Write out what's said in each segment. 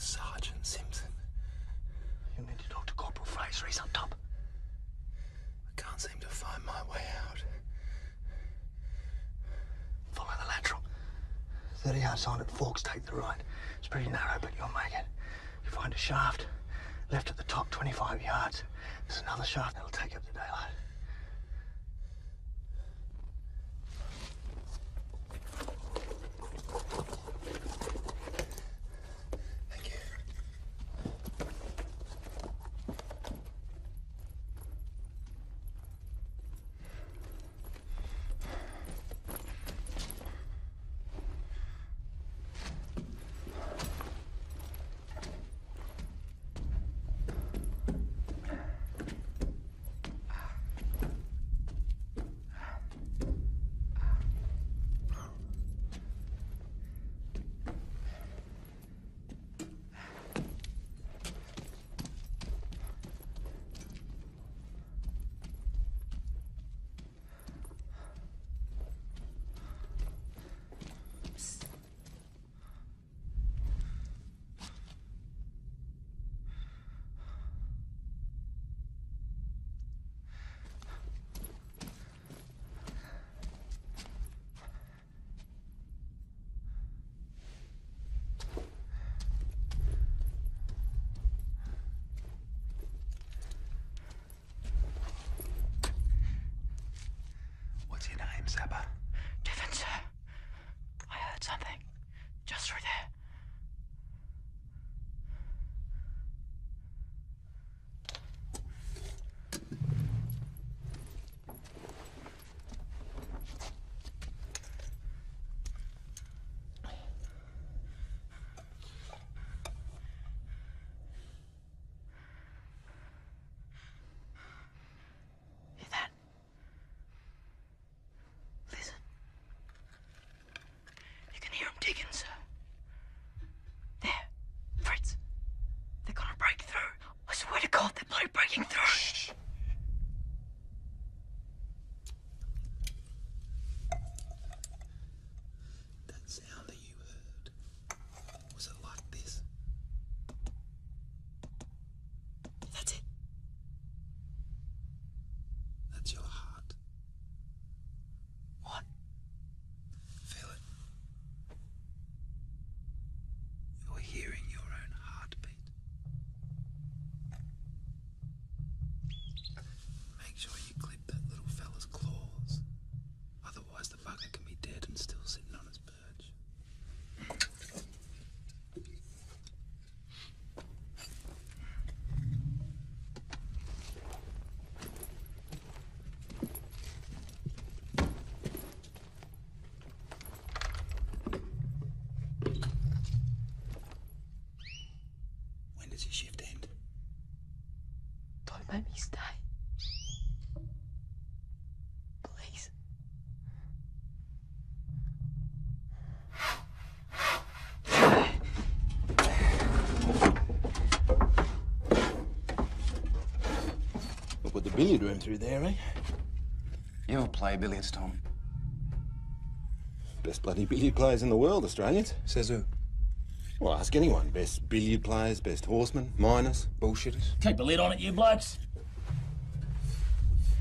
Sergeant Simpson. You need to talk to Corporal Fraser. He's on top. I can't seem to find my way out. Follow the lateral. 30 yards on at Forks, take the right. It's pretty narrow, but you'll make it. You find a shaft. Left at the top, 25 yards. There's another shaft that'll take up the daylight. Thank you. What's your name, Sapper? Devon, sir. I heard something. Just through there. Hear that? Listen. You can hear them digging, sir. There. Fritz. They're gonna break through. I swear to God, they're bloody breaking through. Shh. That sound that you heard, was it like this? That's it. That's your heart. What? Feel it. You're hearing your own heartbeat. Make sure you clip that little fella's claws. Otherwise the bugger can be dead and still sitting on his perch. When does your shift end? Don't make me stay. Please. We'll put the billiard room through there, eh? You ever play billiards, Tom? Best bloody billiard players in the world, Australians. Says who? Well, ask anyone. Best billiard players, best horsemen, miners. Bullshitters. Keep the lid on it, you blokes.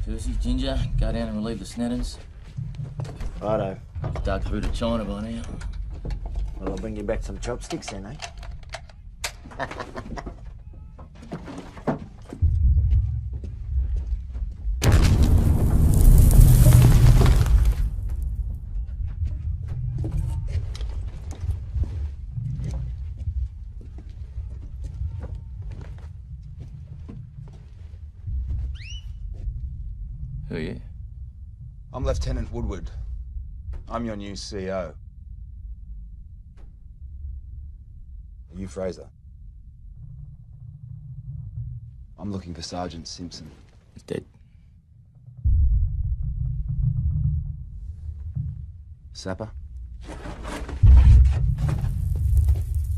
Jersey, Ginger, go down and relieve the sneddons. Righto. You've dug through to China by now. Well, I'll bring you back some chopsticks then, eh? Who are you? I'm Lieutenant Woodward. I'm your new CEO. Are you Fraser? I'm looking for Sergeant Simpson. He's dead. Sapper?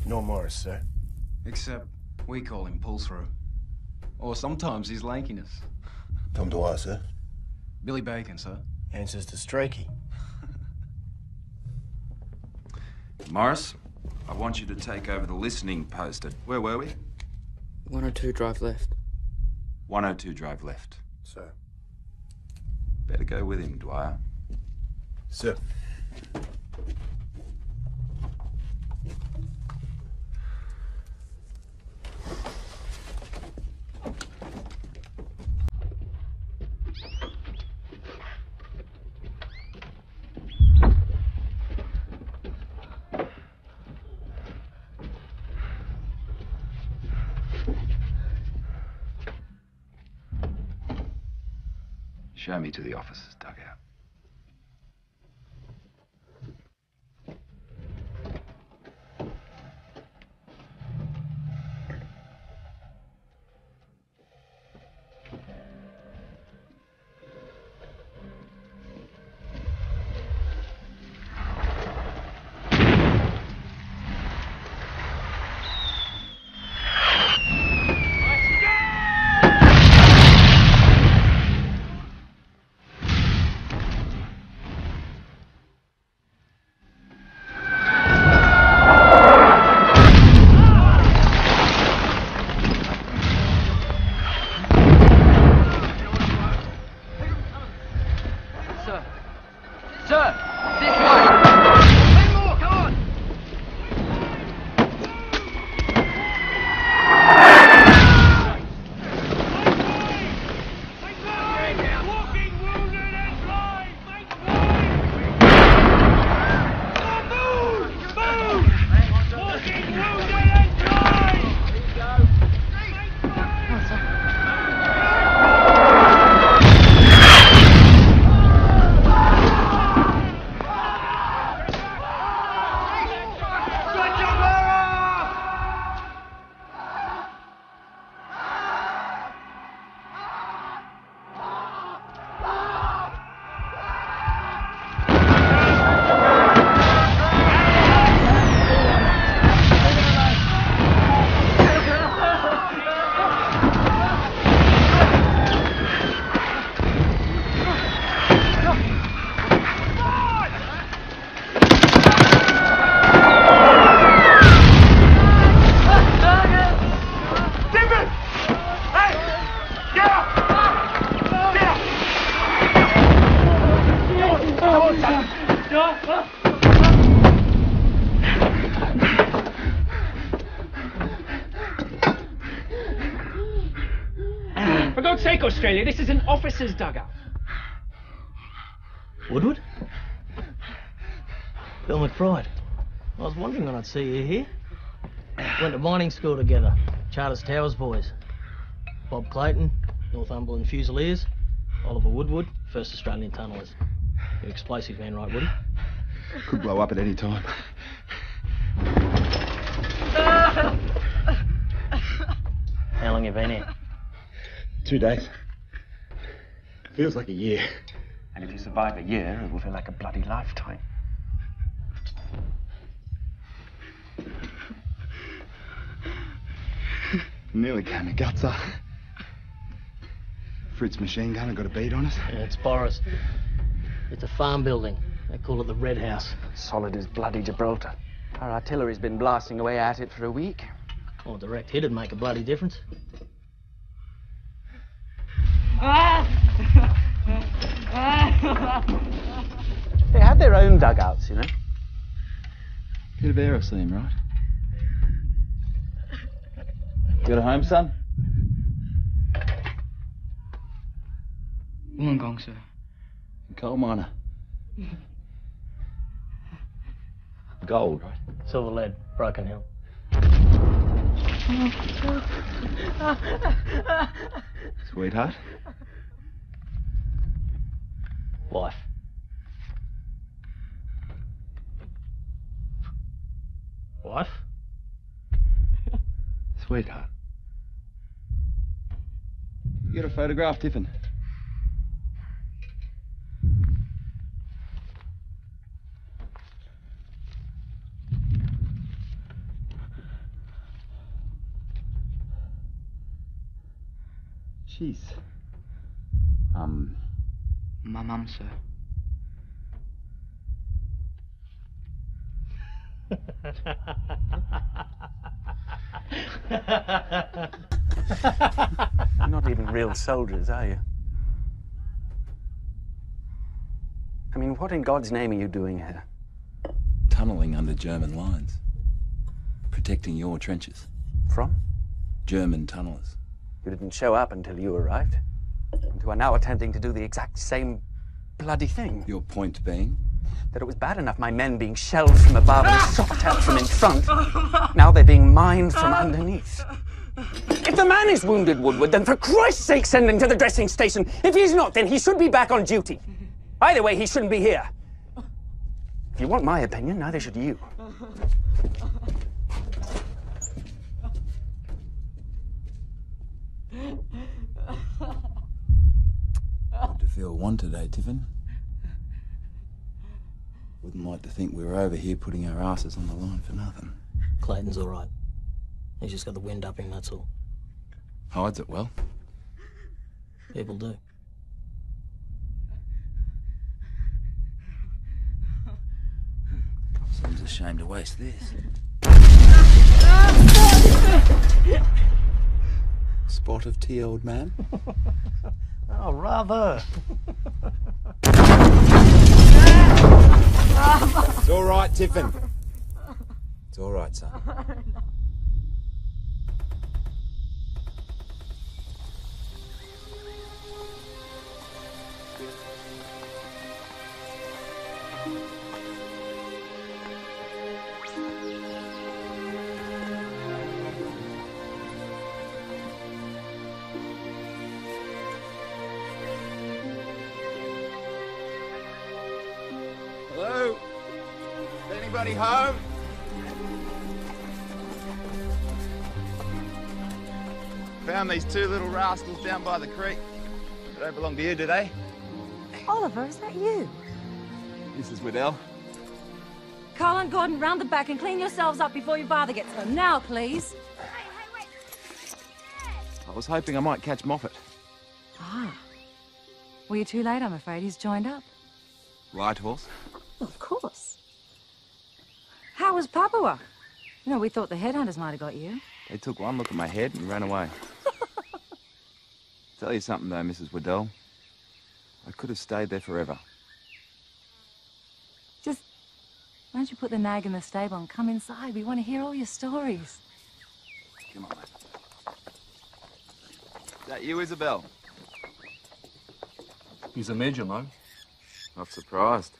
No Morris, sir. Except we call him pull-through. Or sometimes his lankiness. Tom Dwyer, sir. Billy Bacon, sir. Answers to Strokey. Morris, I want you to take over the listening post at... Where were we? 102 drive left. 102 drive left. Sir. Better go with him, Dwyer. Sir. Show me to the officer's dugout. For God's sake, Australia, this is an officer's dugout. Woodward? Bill McBride. I was wondering when I'd see you here. Went to mining school together. Charters Towers boys. Bob Clayton, Northumberland Fusiliers. Oliver Woodward, 1st Australian Tunnellers. You're an explosive man, right, Woody? Could blow up at any time. How long you been here? 2 days. Feels like a year. And if you survive a year, it will feel like a bloody lifetime. Nearly came my guts up. Fritz machine gun got a bead on us. Yeah, it's Boris. It's a farm building. They call it the Red House. Solid as bloody Gibraltar. Our artillery's been blasting away at it for a week. Well, a direct hit'd make a bloody difference. They have their own dugouts, you know. Bit of aeroseam, right? You got a home, son? Wollongong, sir. Coal miner. Gold, right? Silver lead, Broken Hill. Sweetheart? Wife. Wife? Sweetheart. You got a photograph, Tiffin? Jeez. My mum, sir. You're not even real soldiers, are you? I mean, what in God's name are you doing here? Tunneling under German lines. Protecting your trenches. From? German tunnelers. You didn't show up until you arrived. And you are now attempting to do the exact same bloody thing. Your point being? That it was bad enough my men being shelled from above and shot at from in front. Now they're being mined from underneath. If the man is wounded, Woodward, then for Christ's sake send him to the dressing station. If he's not, then he should be back on duty. Either way, he shouldn't be here. If you want my opinion, neither should you. Good to feel wanted, eh, Tiffin? Wouldn't like to think we were over here putting our asses on the line for nothing. Clayton's all right. He's just got the wind up him, that's all. Hides it well. People do. Seems a shame to waste this. Spot of tea, old man? Oh, rather. It's all right, Tiffin. It's all right, son. Hello? Is anybody home? Found these two little rascals down by the creek. They don't belong to you, do they? Oliver, is that you? Mrs. Waddell. Carl and Gordon, round the back and clean yourselves up before your father gets home. Now, please. I was hoping I might catch Moffat. Ah. Well, you're too late, I'm afraid. He's joined up. Right horse? Of course. How was Papua? You know, we thought the headhunters might have got you. They took one look at my head and ran away. Tell you something, though, Mrs. Waddell. I could have stayed there forever. Just, why don't you put the nag in the stable and come inside? We want to hear all your stories. Come on, mate. Is that you, Isabel? He's a major now. Not surprised.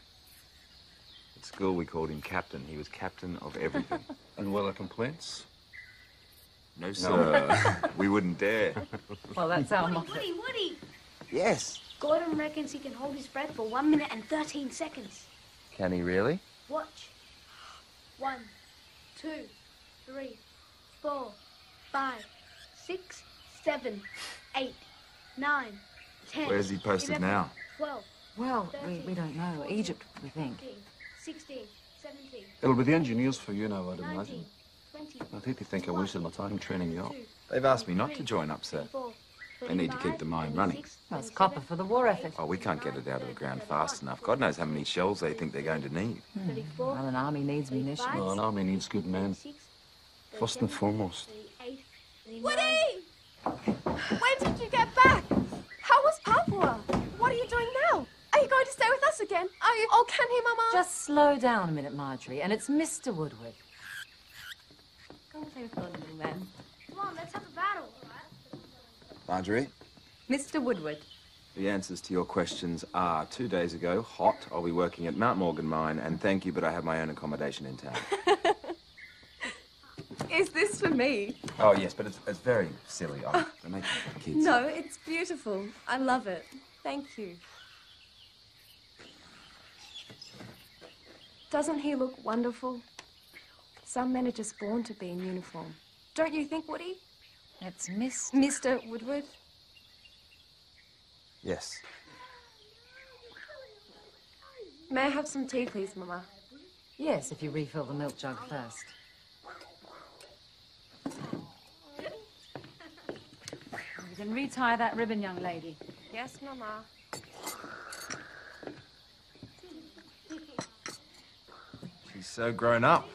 At school, we called him Captain. He was captain of everything. And were there complaints? No, sir. We wouldn't dare. Well, that's our motto. Woody! Yes. Gordon reckons he can hold his breath for 1 minute and 13 seconds. Can he really? Watch. 1, 2, 3, 4, 5, 6, 7, 8, 9, 10. Where's he posted 11, now? 12. Well, we don't know. Egypt, we think. 16, 17. It'll be the engineers for you now, I'd 19, imagine. 20. I'd hate to think I wasted my time training you up. They've asked me not to join up, sir. They need to keep the mine running. Well, it's copper for the war effort. Oh, we can't get it out of the ground fast enough. God knows how many shells they think they're going to need. Well, an army needs munitions. Well, an army needs good men. First and foremost. Woody! When did you get back? How was Papua? What are you doing now? Are you going to stay with us again? Are you? Oh, can he, Mama? Just slow down a minute, Marjorie, and it's Mr. Woodward. Go and play with Gordon, little man. Come on, let's have a battle. Marjorie, Mr. Woodward. the answers to your questions are 2 days ago, hot, I'll be working at Mount Morgan Mine, and thank you, but I have my own accommodation in town. Is this for me? Oh, yes, but it's very silly. I'm making it for kids. No, it's beautiful. I love it. Thank you. Doesn't he look wonderful? Some men are just born to be in uniform. Don't you think, Woody? That's Miss... Mr. Woodward? Yes. May I have some tea, please, Mama? Yes, if you refill the milk jug first. You can retie that ribbon, young lady. Yes, Mama. She's so grown up.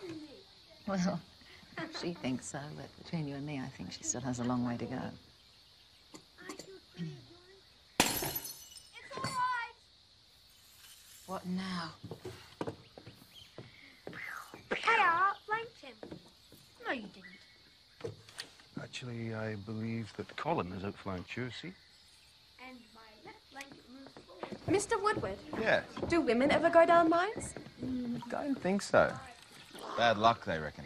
Well, she thinks so, but between you and me, I think she still has a long way to go. It's all right. What now? Hey, I blanked him. No, you didn't. Actually, I believe that Colin has outflanked you, see? And my left blanket moved forward. Mr. Woodward, Yes. do women ever go down mines? Don't think so. Bad luck, they reckon.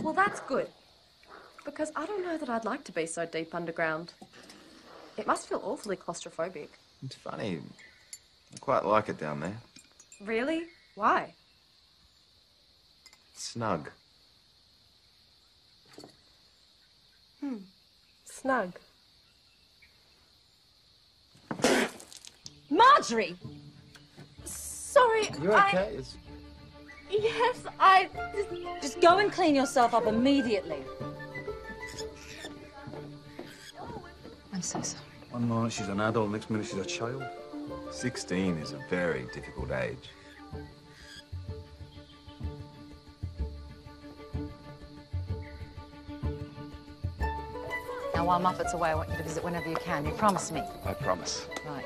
Well, that's good. Because I don't know that I'd like to be so deep underground. It must feel awfully claustrophobic. It's funny. I quite like it down there. Really? Why? Snug. Snug. Marjorie! Sorry, You okay? It's... Yes, I... Just go and clean yourself up immediately. I'm so sorry. One moment she's an adult, next minute she's a child. 16 is a very difficult age. Now, while Muffet's away, I want you to visit whenever you can. You promise me. I promise. Right.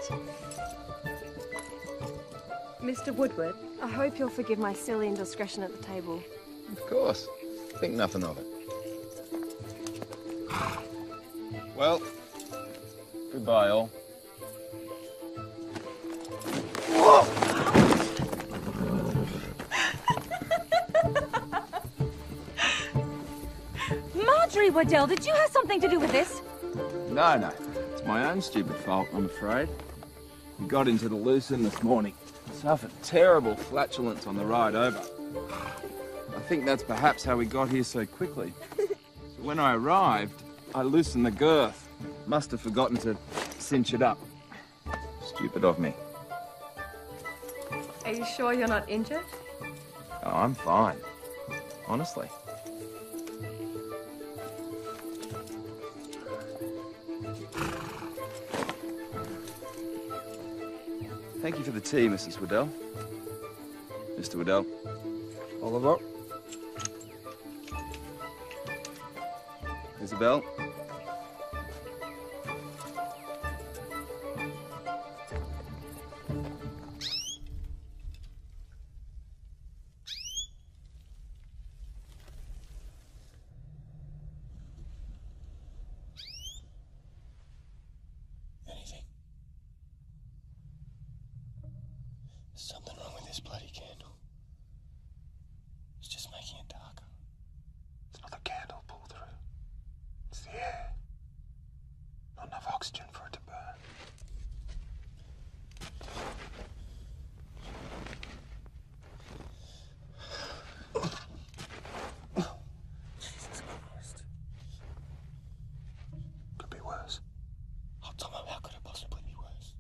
Mr. Woodward, I hope you'll forgive my silly indiscretion at the table. Of course. Think nothing of it. Well, goodbye, all. Marjorie Waddell, did you have something to do with this? No. It's my own stupid fault, I'm afraid. We got into the Lucerne this morning. Suffered terrible flatulence on the ride over. I think that's perhaps how we got here so quickly. So when I arrived, I loosened the girth. Must have forgotten to cinch it up. Stupid of me. Are you sure you're not injured? Oh, I'm fine. Honestly. Thank you for the tea, Mrs. Waddell. Mr. Waddell. Oliver? Isabel. Anything? There's something wrong with this bloody candle. It's just making it darker. It's not the candle pull through. It's the air. Not enough oxygen for it to burn. Jesus Christ. Could be worse. Oh, Tom, how could it possibly be worse?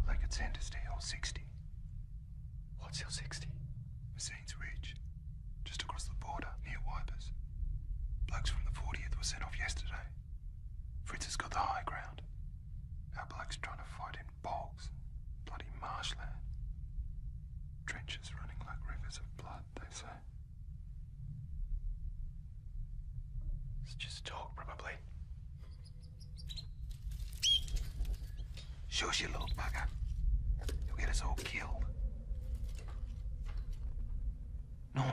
Well, they could send us to Hill 60. What's Hill 60? Messines Ridge. Just across the border, near Wipers. Blokes from the 40th were sent off yesterday. Fritz has got the high ground. Our blokes trying to fight in bogs. Bloody marshland. Trenches running like rivers of blood, they say. It's just talk, probably. Shush, you little bugger. You'll get us all killed. No.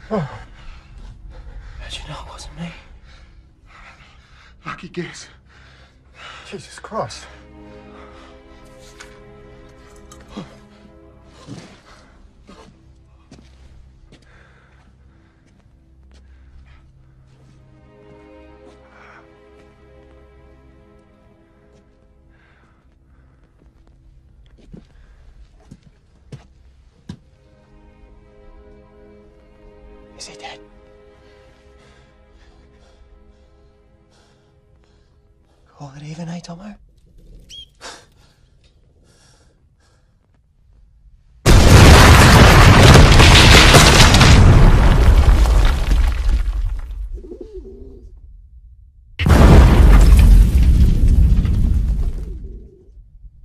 How'd you know it wasn't me? Lucky guess. Jesus Christ. Is he dead? Call it even, eh, Tomo?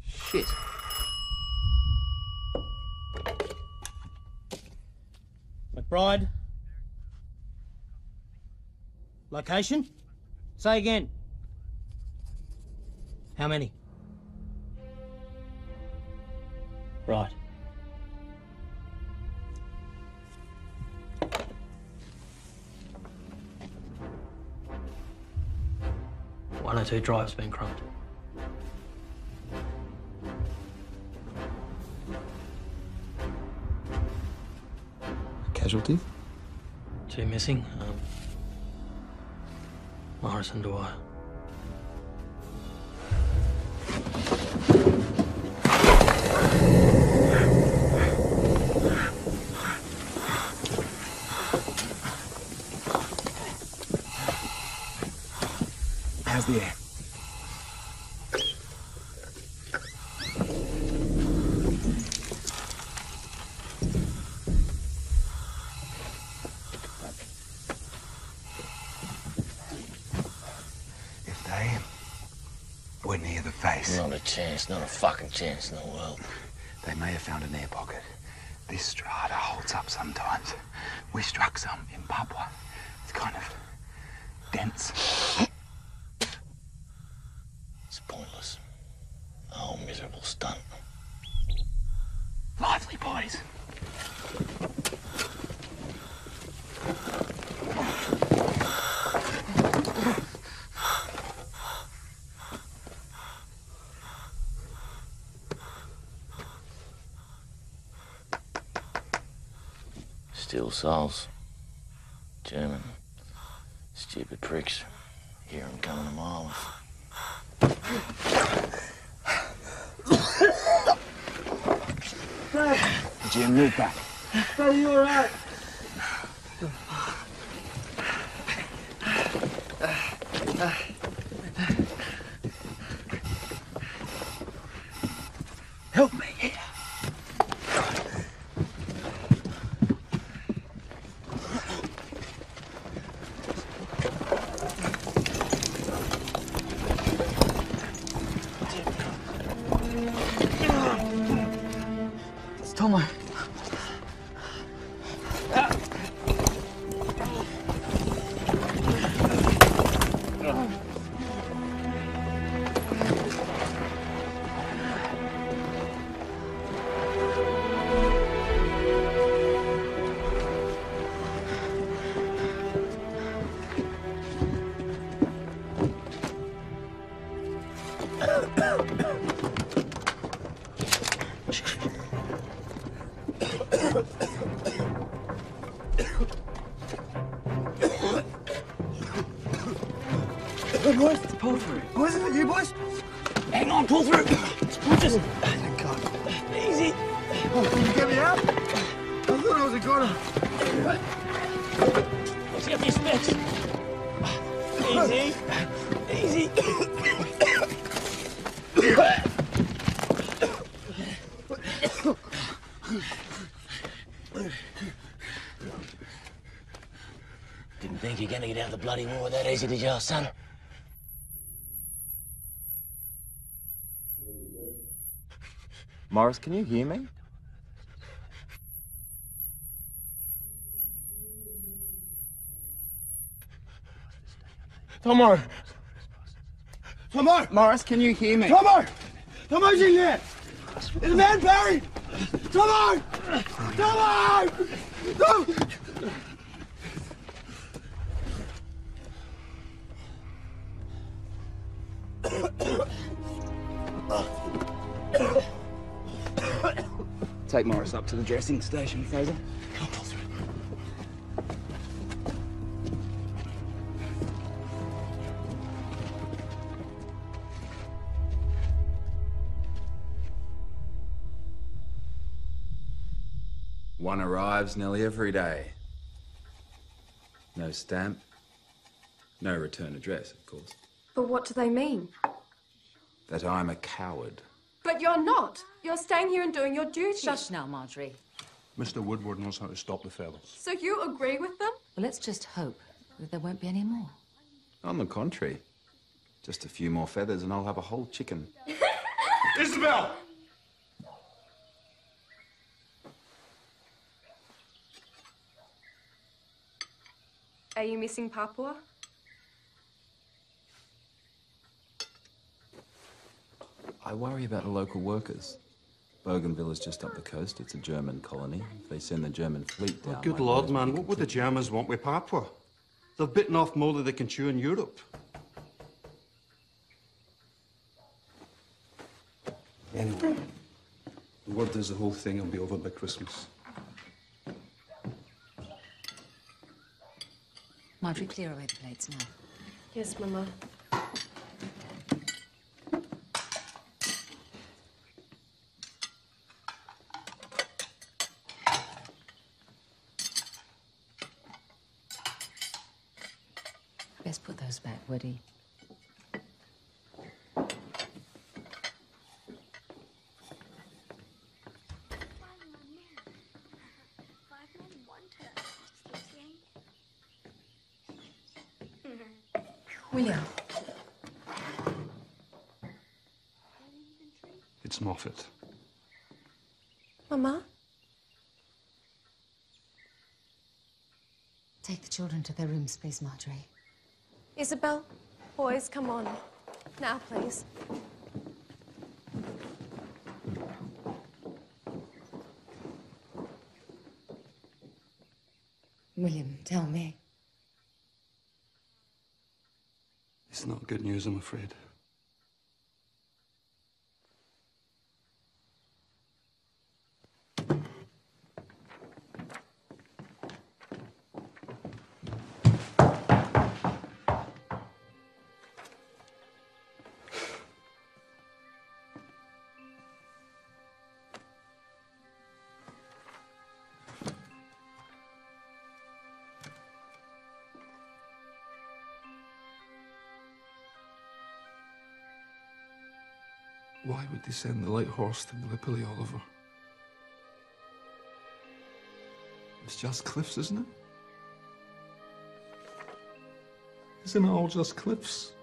Shit. McBride. Location? Say again. How many? Right. One or two drives been crumped. Casualties? Two missing. Morris and Dwyer. How's the air? If they were near the face... Not a chance, not a fucking chance in the world. They may have found an air pocket. This strata holds up sometimes. We struck some in Papua. It's kind of dense. It's pointless. A whole miserable stunt. Lively, boys. Still souls. German. Stupid pricks. Hear them coming a mile off. Jim, move back. Are you alright? Help me here. It's Tomo. Good boys, pull through. Boys, is it you boys? Hang on, pull through. We'll just... Thank God. Easy. Oh, can you get me out? I thought I was a goner. Let's get these fixed. Easy. Easy. Didn't think you're gonna get out of the bloody war that easy, did you, son? Morris, can you hear me? Tomo! Tomo! Morris, can you hear me? Tomo! Tomo's in there! Is the man buried? Tomo! Tomo! Tomo! Take Morris up to the dressing station, Fraser. One arrives nearly every day. No stamp. No return address, of course. But what do they mean? That I'm a coward. But you're not. You're staying here and doing your duty. Shush now, Marjorie. Mr. Woodward knows how to stop the fellas. So you agree with them? Well, let's just hope that there won't be any more. On the contrary. Just a few more feathers and I'll have a whole chicken. Isabel! Are you missing Papua? I worry about the local workers. Bougainville is just up the coast. It's a German colony. If they send the German fleet down... Oh, good my Lord, boys man, will what would the Germans want with Papua? They've bitten off more than they can chew in Europe. Anyway, the word is the whole thing will be over by Christmas. Marjorie, clear away the plates now. Yes, Mama. Best put those back, Woody. William. It's Moffat. Mama? Take the children to their rooms, please, Marjorie. Isabel, boys, come on. Now, please. William, tell me. It's not good news, I'm afraid. Why would they send the light horse to Gallipoli, Oliver? It's just cliffs, isn't it? Isn't it all just cliffs?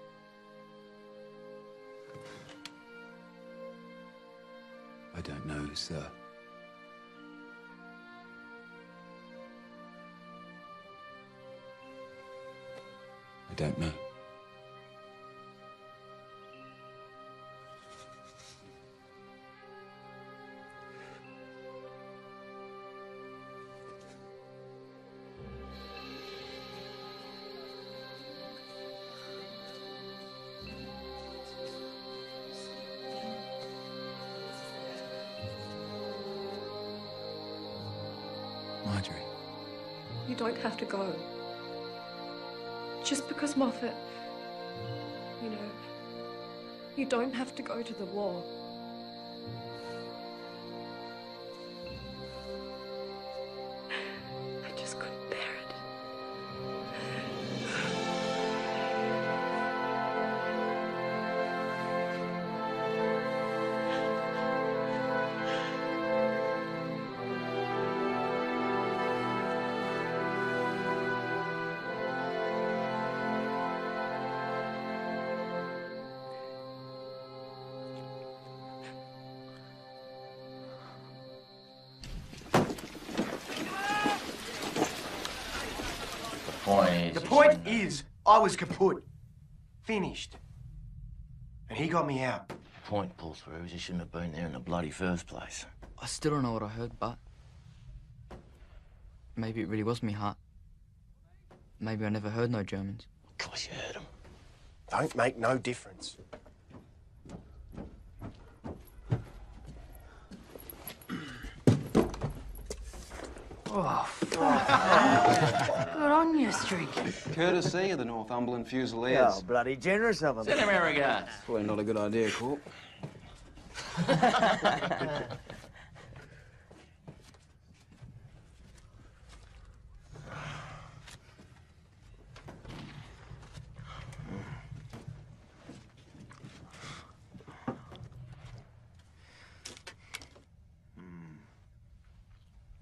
I don't know, sir. I don't know. Marjorie. You don't have to go. Just because Moffat, you know, you don't have to go to the war. I just couldn't bear it. The point is, I was kaput. Finished. And he got me out. Point, pull through, is you shouldn't have been there in the bloody first place. I still don't know what I heard, but maybe it really was me heart. Maybe I never heard no Germans. Of course you heard them. Don't make no difference. Oh, fuck. Good on you, Streaky. Courtesy of the Northumberland Fusiliers. Oh, bloody generous of them. Send him our regards. Probably not a good idea, Corp.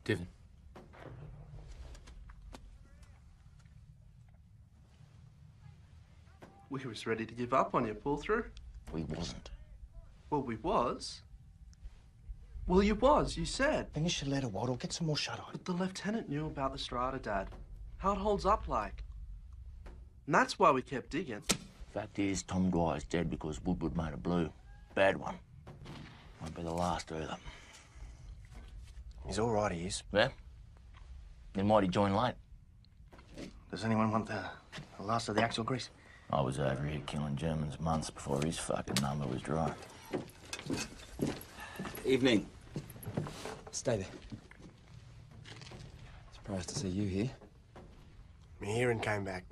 Tiffin. We was ready to give up on you, pull through. We wasn't. Well, we was. Well, you was, you said. Finish your letter, Waddle. Get some more shut-eye. But the lieutenant knew about the strata, Dad. How it holds up like. And that's why we kept digging. Fact is, Tom Dwyer's dead because Woodward made a blue. Bad one. Won't be the last either. He's all right, he is. Yeah? Then why'd he join late? Does anyone want the last of the axle grease? I was over here killing Germans months before his fucking number was dry. Evening. Stay there. Surprised to see you here. My hearing came back.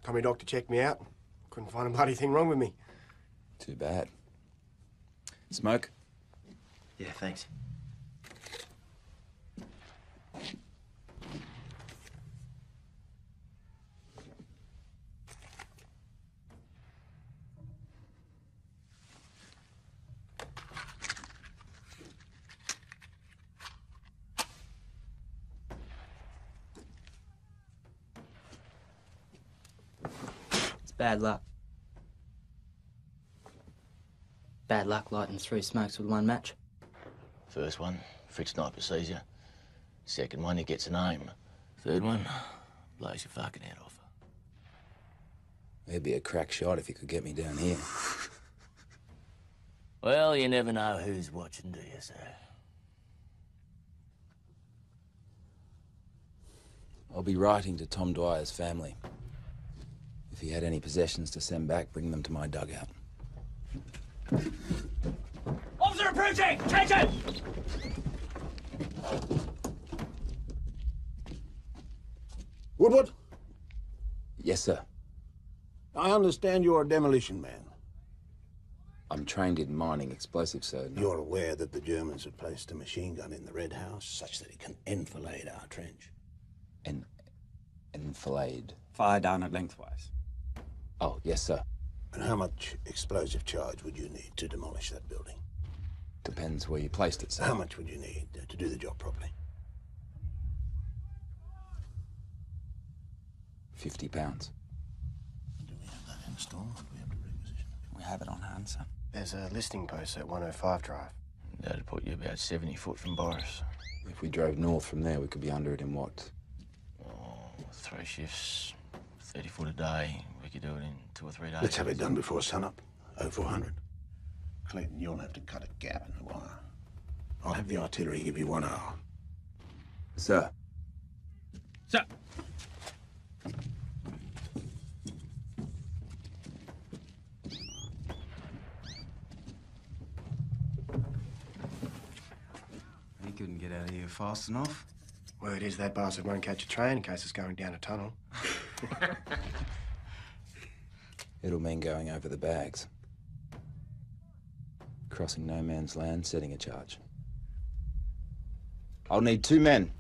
Tommy doctor checked me out. Couldn't find a bloody thing wrong with me. Too bad. Smoke? Yeah, thanks. Bad luck. Bad luck lighting 3 smokes with 1 match. First one, Fritz Sniper sees you. Second one, he gets an aim. Third one, blows your fucking head off. It'd be a crack shot if you could get me down here. Well, you never know who's watching, do you, sir? I'll be writing to Tom Dwyer's family. If he had any possessions to send back, bring them to my dugout. Officer approaching! Attention! Woodward? Yes, sir. I understand you're a demolition man. I'm trained in mining explosives, sir. No. You're aware that the Germans have placed a machine gun in the Red House such that it can enfilade our trench. Enfilade? Fire down it lengthwise. Oh, yes, sir. And how much explosive charge would you need to demolish that building? Depends where you placed it, sir. How much would you need to do the job properly? 50 pounds. Do we have that in store? Do we have to requisition it? We have it on hand, sir. There's a listing post at 105 Drive. That'd put you about 70 foot from Boris. If we drove north from there, we could be under it in what? Oh, 3 shifts, 30 foot a day. We could do it in 2 or 3 days. Let's have it done before sunup. 0400. Clayton, you'll have to cut a gap in the wire. I'll have the artillery give you 1 hour. Sir. Sir. He couldn't get out of here fast enough. Word is that bastard won't catch a train in case it's going down a tunnel. It'll mean going over the bags. Crossing no man's land, setting a charge. I'll need 2 men.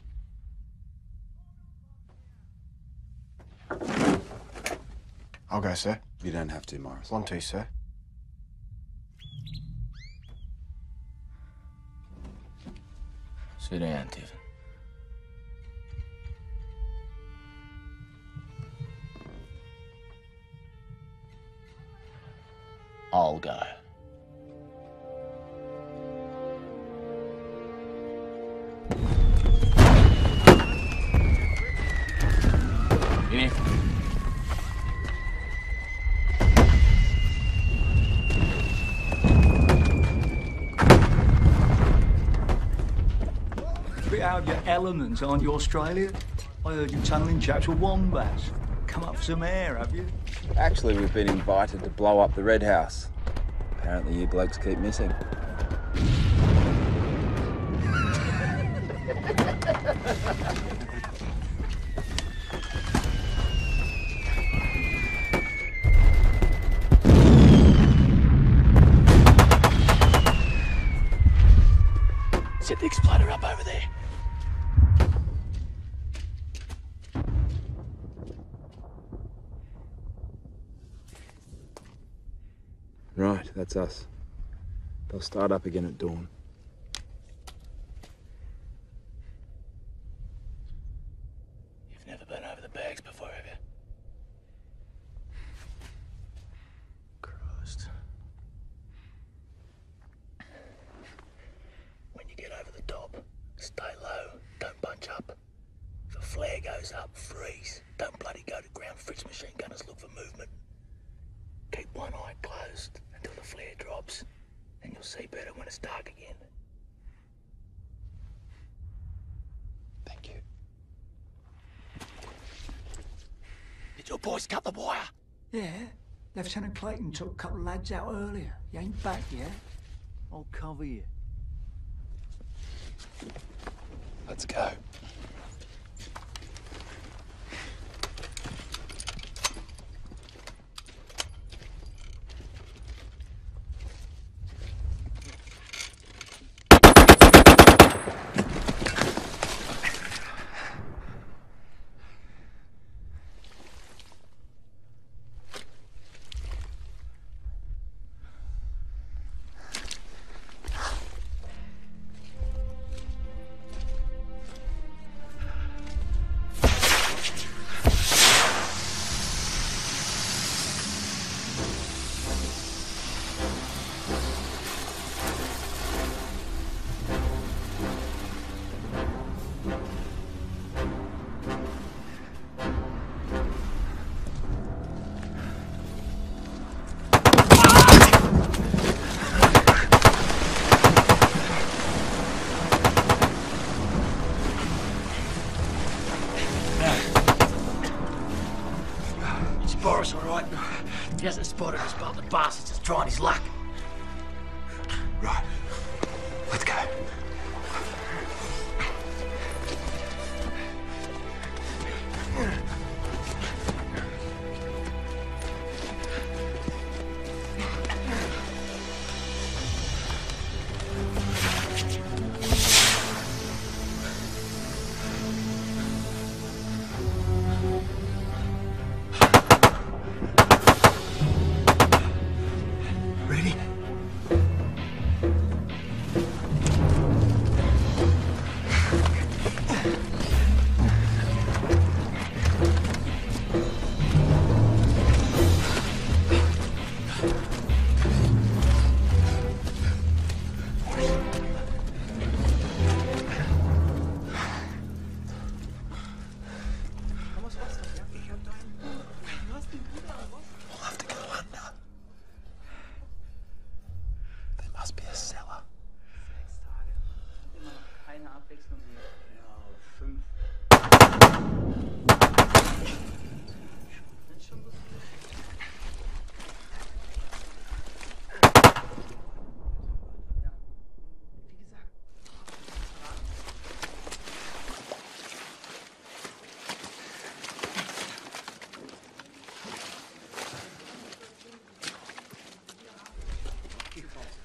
I'll go, sir. You don't have to, Morris. Want to, sir. Sit down, Tiffin. I'll go. In here. Bit out of your element, aren't you, Australia? I heard you tunnelling chaps with wombats. Come up for some air, have you? Actually, we've been invited to blow up the Red House. Apparently you blokes keep missing. Set the exploder up over there. Right, that's us. They'll start up again at dawn. Never been over the bags before, have you? Christ. When you get over the top, stay low, don't bunch up. If a flare goes up, freeze. Don't bloody go to ground. Fritz machine gunners look for movement. Keep one eye closed until the flare drops. Then you'll see better when it's dark again. Thank you. Did your boys cut the wire? Yeah. Lieutenant Clayton took a couple of lads out earlier. You ain't back yet. I'll cover you. Let's go. Boris, all right? He hasn't spotted us, but the bastard's just trying his luck. Right. Let's go. Ready? We'll have to go under. There must be a cellar. 6 Tage. Immer noch keine Abwechslung hier. Ja, 5. Sind schon so viele? Ja. Wie gesagt.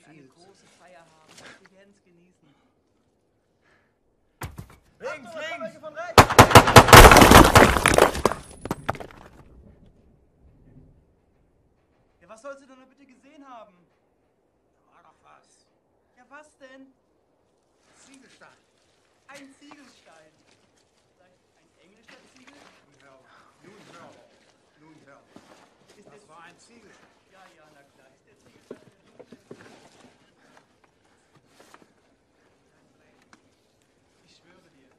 Eine große Feier haben. Wir werden es genießen. Links, links! Von rechts! Ja, was sollst du denn nur bitte gesehen haben? Da war doch was. Ja, was denn? Ziegelstein. Ein Ziegelstein. Vielleicht ein englischer Ziegel? Nun hör. Das war ein Ziegelstein. Ja, ja, na klar. Ist der Ziegelstein. Ich schwöre dir.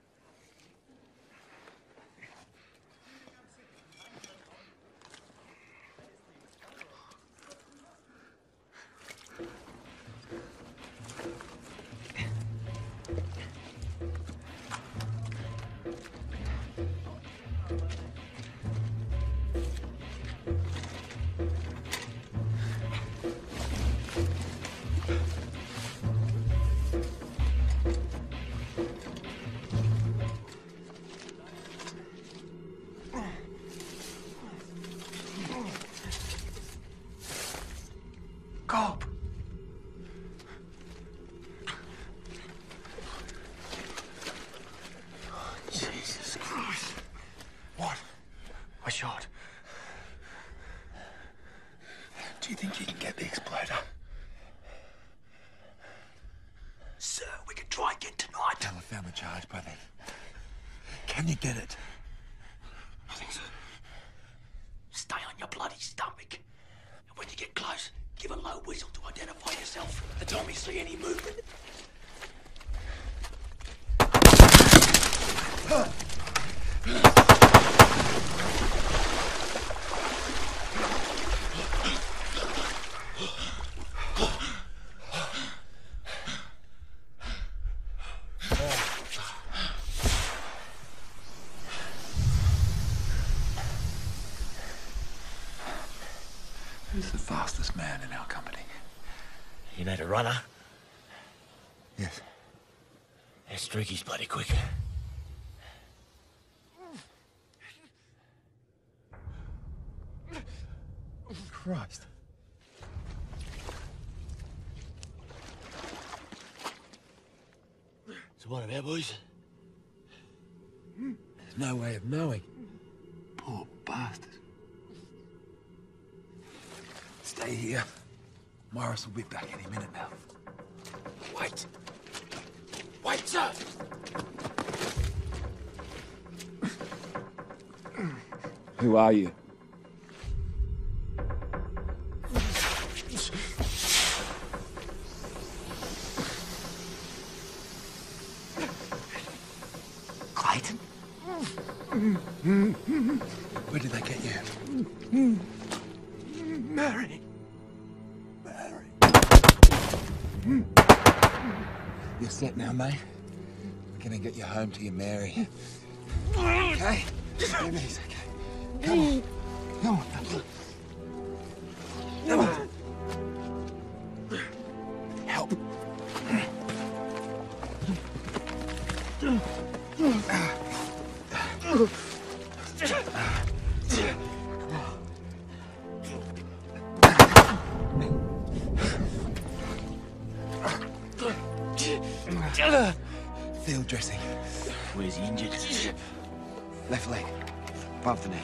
shot. Do you think you can get the exploder? Sir, we can try again tonight. Tell I found the charge by then. Can you get it? I think so. Stay on your bloody stomach. And when you get close, give a low whistle to identify yourself. The time you see any movement. Who's the fastest man in our company? You need a runner? Yes. Yeah, Streaky's bloody quick. Christ. So one of our boys? There's no way of knowing. Poor bastard. Stay here. Morris will be back any minute now. Wait! Wait, sir! Who are you? Clayton? Where did they get you? Mary! You're set now, mate. We're gonna get you home to your Mary. Okay? Everything's okay. Come on. Come on. Come on. Help. Field dressing. Where's he injured? Left leg. Above the knee.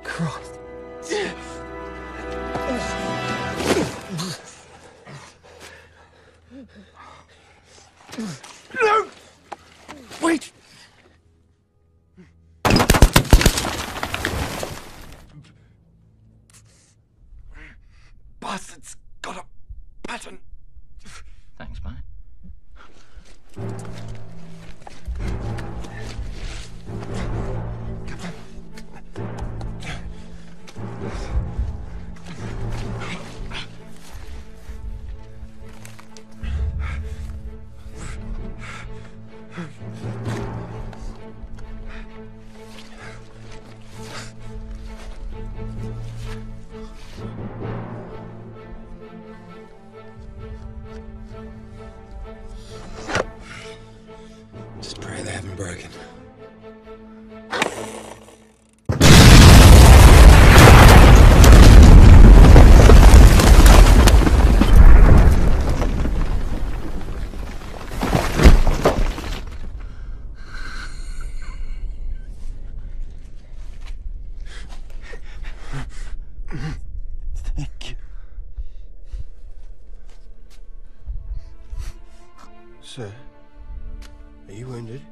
Christ. No! Wait! Bastard's got a pattern. Thanks, mate. Just pray they haven't broken. Thank you. Sir, are you wounded? I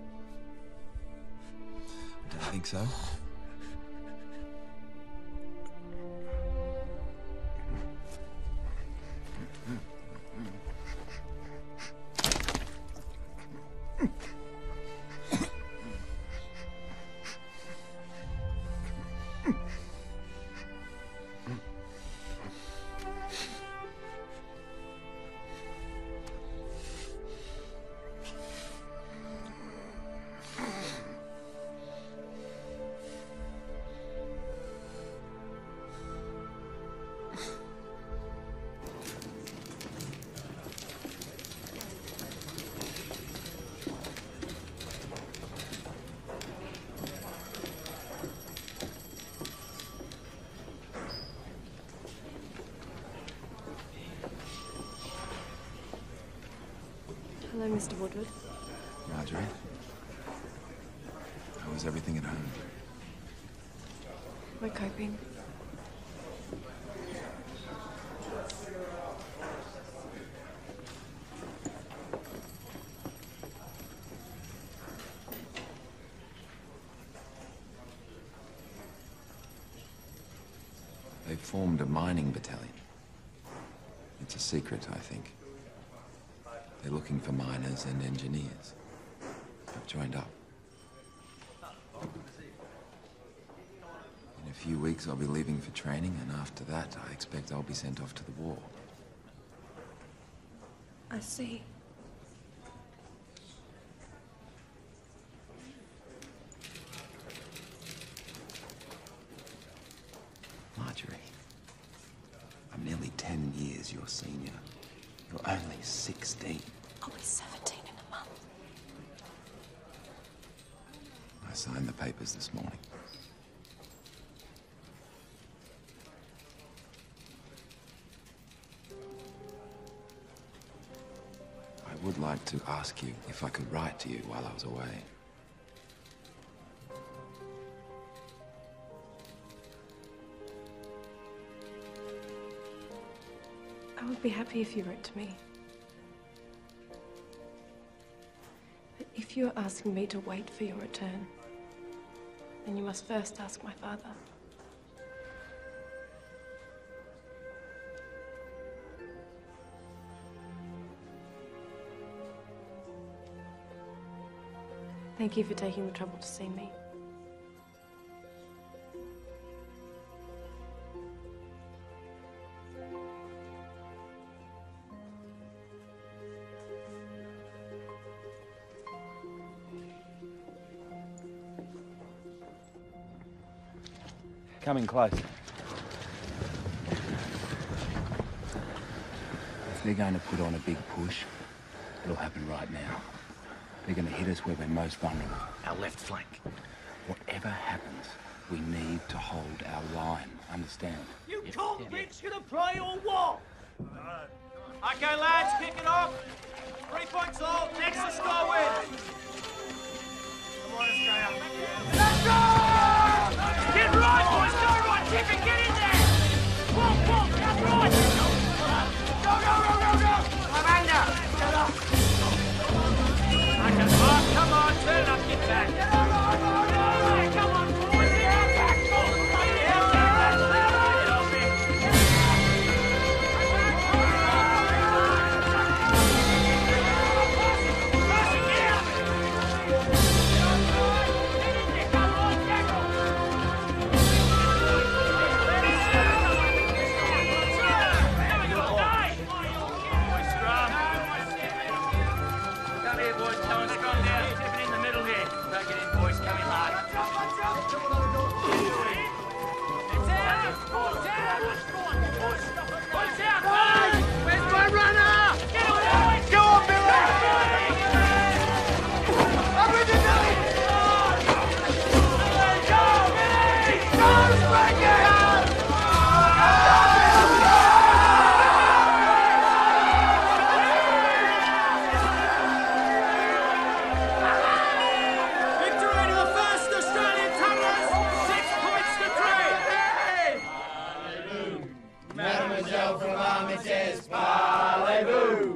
don't think so. Hello, Mr. Woodward. Marjorie. How was everything at home? We're coping. They've formed a mining battalion. It's a secret, I think. They're looking for miners and engineers. I've joined up. In a few weeks, I'll be leaving for training, and after that, I expect I'll be sent off to the war. I see. Marjorie, I'm nearly 10 years your senior. You're only 16. I'll be 17 in a month. I signed the papers this morning. I would like to ask you if I could write to you while I was away. I would be happy if you wrote to me. But if you are asking me to wait for your return, then you must first ask my father. Thank you for taking the trouble to see me. Coming close. If they're going to put on a big push, it'll happen right now. They're going to hit us where we're most vulnerable, our left flank. Whatever happens, we need to hold our line, understand? You convicts gonna play or what? Okay, lads, kick it off. 3 points all. Next to score wins. Come on, Australia. Let's go! Get right, boys. Go right. Tip it. Get in there. Walk. That's right. Go. Amanda. Get up. Come on, turn it up. Get back. Come on, boys. Get back.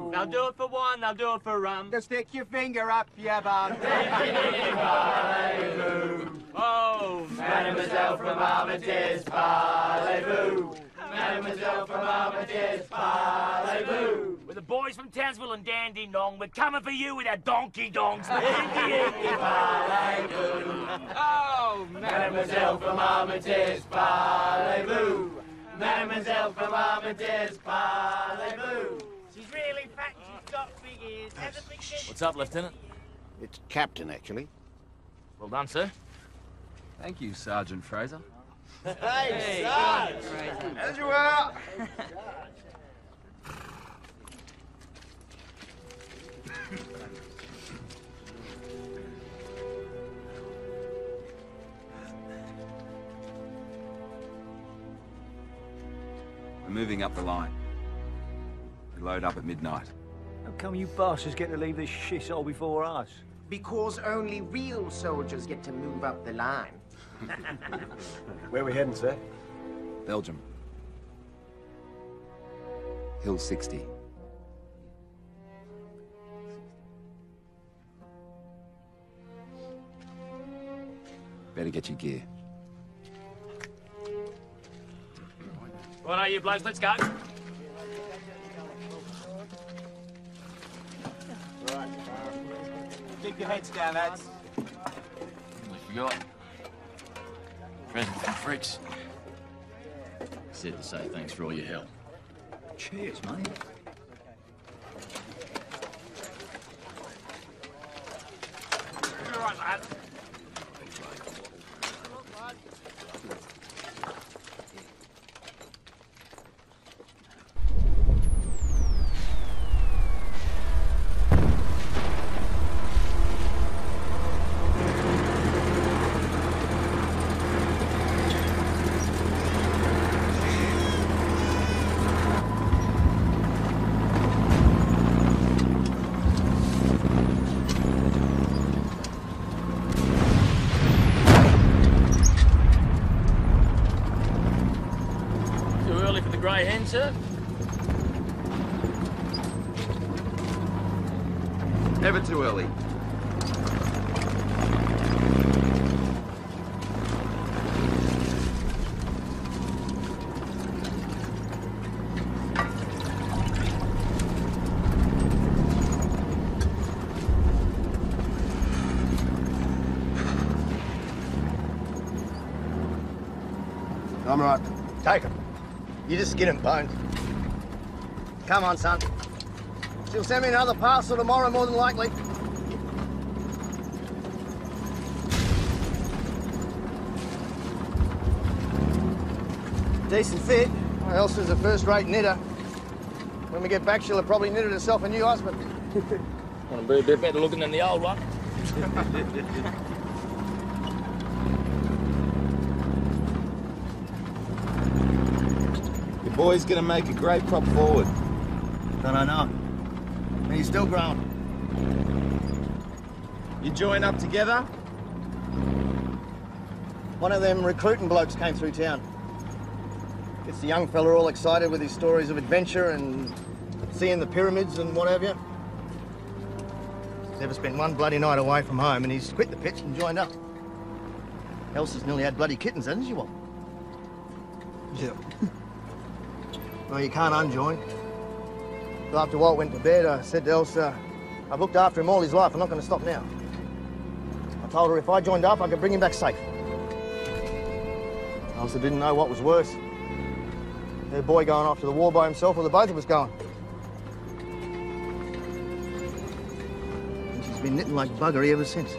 They'll do it for one, they'll do it for rum. Just stick your finger up, yeah, bum. Oh, Mademoiselle from Armitage's parlez-vous. Mademoiselle from Armitage's parlez-vous. We're the boys from Townsville and Dandenong. We're coming for you with our donkey dongs. Oh, Mademoiselle from Armitage's parlez-vous. Mademoiselle from Armitage's parlez-vous. She's really fat and she's got big ears. What's up, Lieutenant? It's Captain, actually. Well done, sir. Thank you, Sergeant Fraser. Hey, Sarge! As you are! We're moving up the line. We load up at midnight. How come you bastards get to leave this shithole before us? Because only real soldiers get to move up the line. Where are we heading, sir? Belgium. Hill 60. Better get your gear. Right, you blokes, let's go. Keep your heads down, lads. I forgot. Present from Fricks. Said to say thanks for all your help. Cheers, mate. All right, lad. Grey hen, sir? Never too early. I'm right. Take him. You just skin and bone. Come on, son. She'll send me another parcel tomorrow, more than likely. Decent fit. Elsa's a first-rate knitter. When we get back, she'll have probably knitted herself a new husband. Want to be a bit better looking than the old one. Boy's gonna make a great prop forward. Don't I know? And he's still growing. You join up together? One of them recruiting blokes came through town. Gets the young fella all excited with his stories of adventure and seeing the pyramids and what have you. He's never spent one bloody night away from home and he's quit the pitch and joined up. Elsa's nearly had bloody kittens, hasn't she, Walt? Yeah. Well, you can't unjoin. So after Walt went to bed, I said to Elsa, I've looked after him all his life, I'm not going to stop now. I told her if I joined up, I could bring him back safe. Elsa didn't know what was worse. Her boy going off to the war by himself or the both of us going. And she's been knitting like buggery ever since.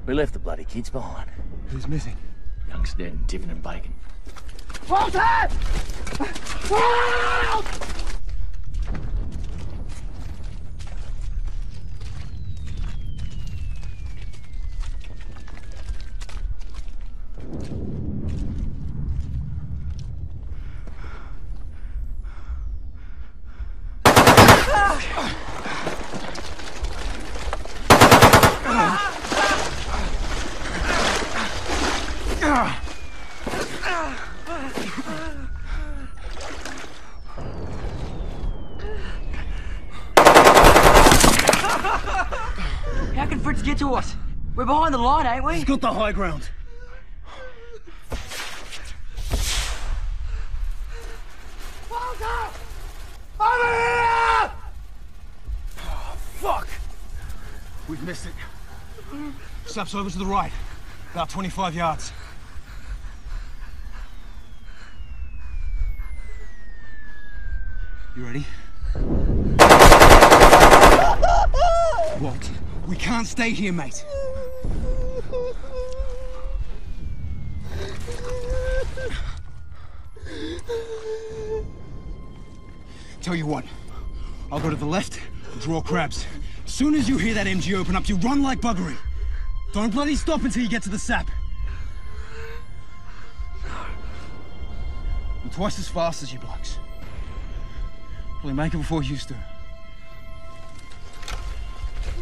We left the bloody kids behind. Who's missing? Young's dead and Tiffin and Bacon. Walter! Help! How can Fritz get to us? We're behind the line, ain't we? He's got the high ground. Walter! Over here! Oh, fuck! We've missed it. Steps over to the right. About 25 yards. You ready? Walt, we can't stay here, mate. Tell you what, I'll go to the left and draw crabs. As soon as you hear that MG open up, you run like buggery. Don't bloody stop until you get to the sap. I'm twice as fast as you blokes. Probably make it before you do.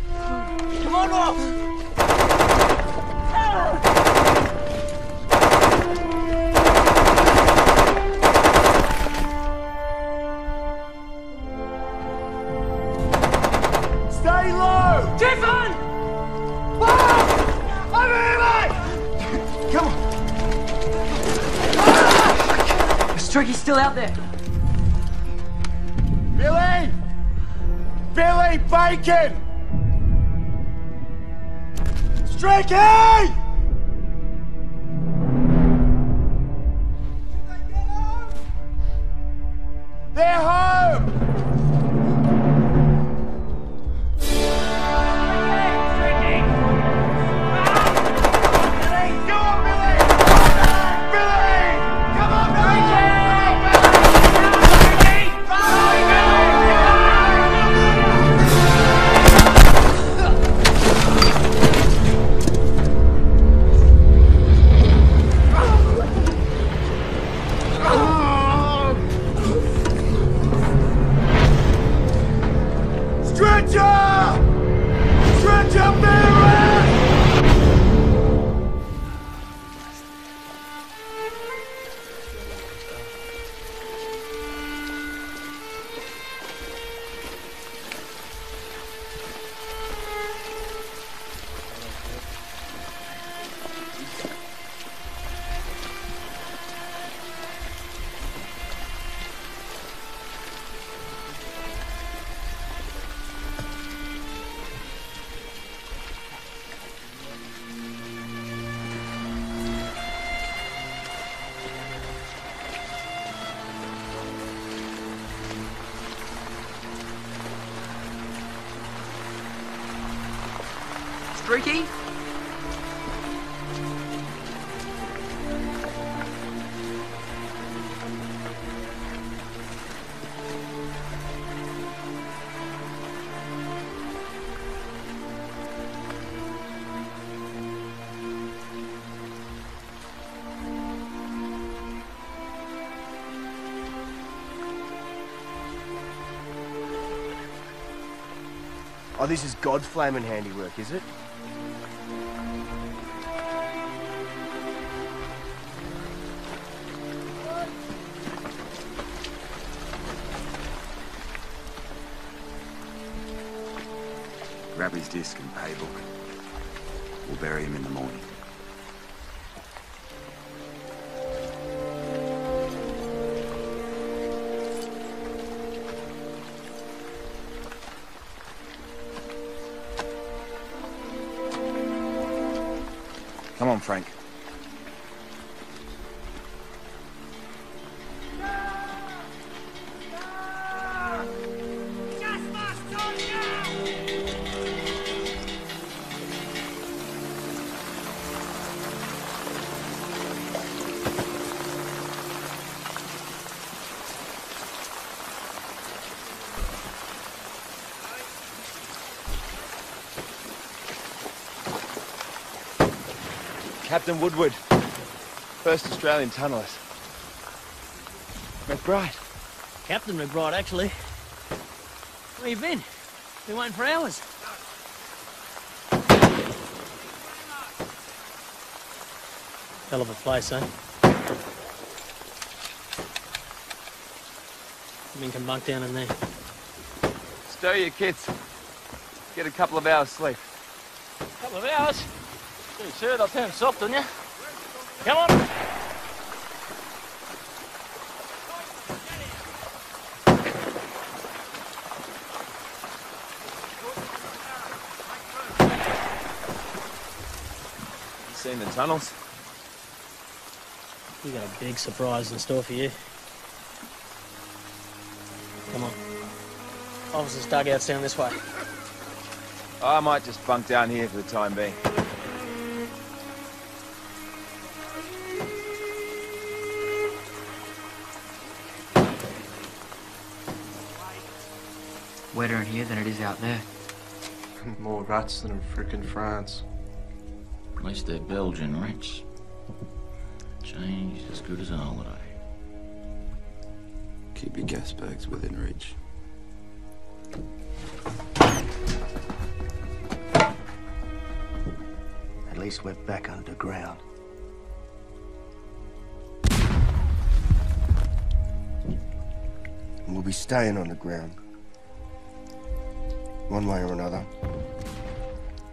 Come on, Ross! Stay low! Tiffin! Over here, mate! Come on! The Streaky's still out there. Billy! Billy Bacon! Streaky! They're home! Streaky? Oh, this is God's flaming handiwork, is it? Grab his disc and paybook. We'll bury him in the morning. Come on, Frank. Captain Woodward. First Australian tunnellers. McBride. Captain McBride, actually. Where you been? Been waiting for hours. Hell of a place, eh? Men can bunk down in there. Stow your kits. Get a couple of hours sleep. Couple of hours? Gee, sir, they'll turn soft on you. Come on. Seen the tunnels? We got a big surprise in store for you. Come on. Officers' dugout's down this way. I might just bunk down here for the time being. Wetter in here than it is out there. More rats than in frickin' France. At least they're Belgian rats. Change as good as a holiday. Keep your gas bags within reach. At least we're back underground. We'll be staying on the ground. One way or another.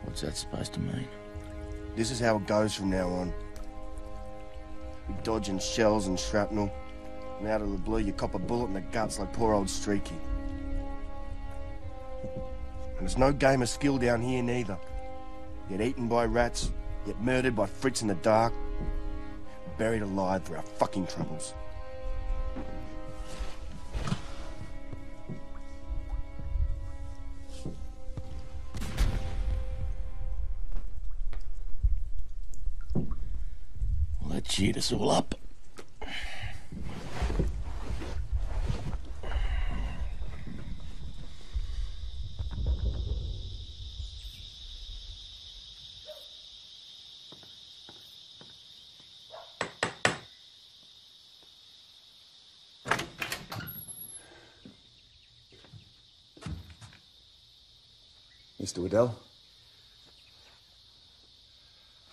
What's that supposed to mean? This is how it goes from now on. You're dodging shells and shrapnel, and out of the blue you cop a bullet in the guts like poor old Streaky. And there's no game of skill down here neither. You get eaten by rats, you get murdered by Fritz in the dark, buried alive for our fucking troubles. Well, that cheered us all up. Mr. Waddell?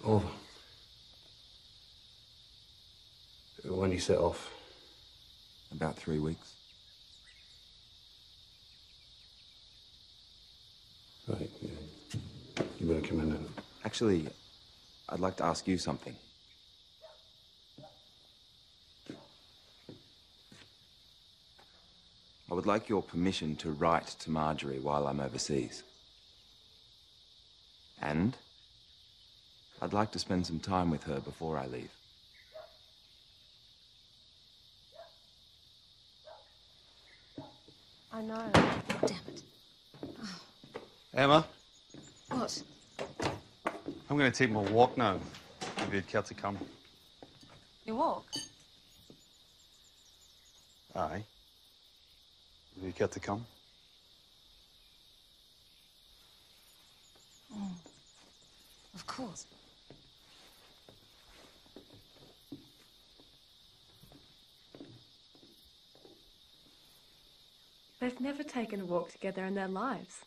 Over. When do you set off? About 3 weeks. Right, yeah. You better come in then. Actually, I'd like to ask you something. I would like your permission to write to Marjorie while I'm overseas. And I'd like to spend some time with her before I leave. I know. Damn it. Emma, What? I'm going to take my walk now, if you'd care to come. You walk? Aye. Would you care to come? Mm. Of course. They've never taken a walk together in their lives.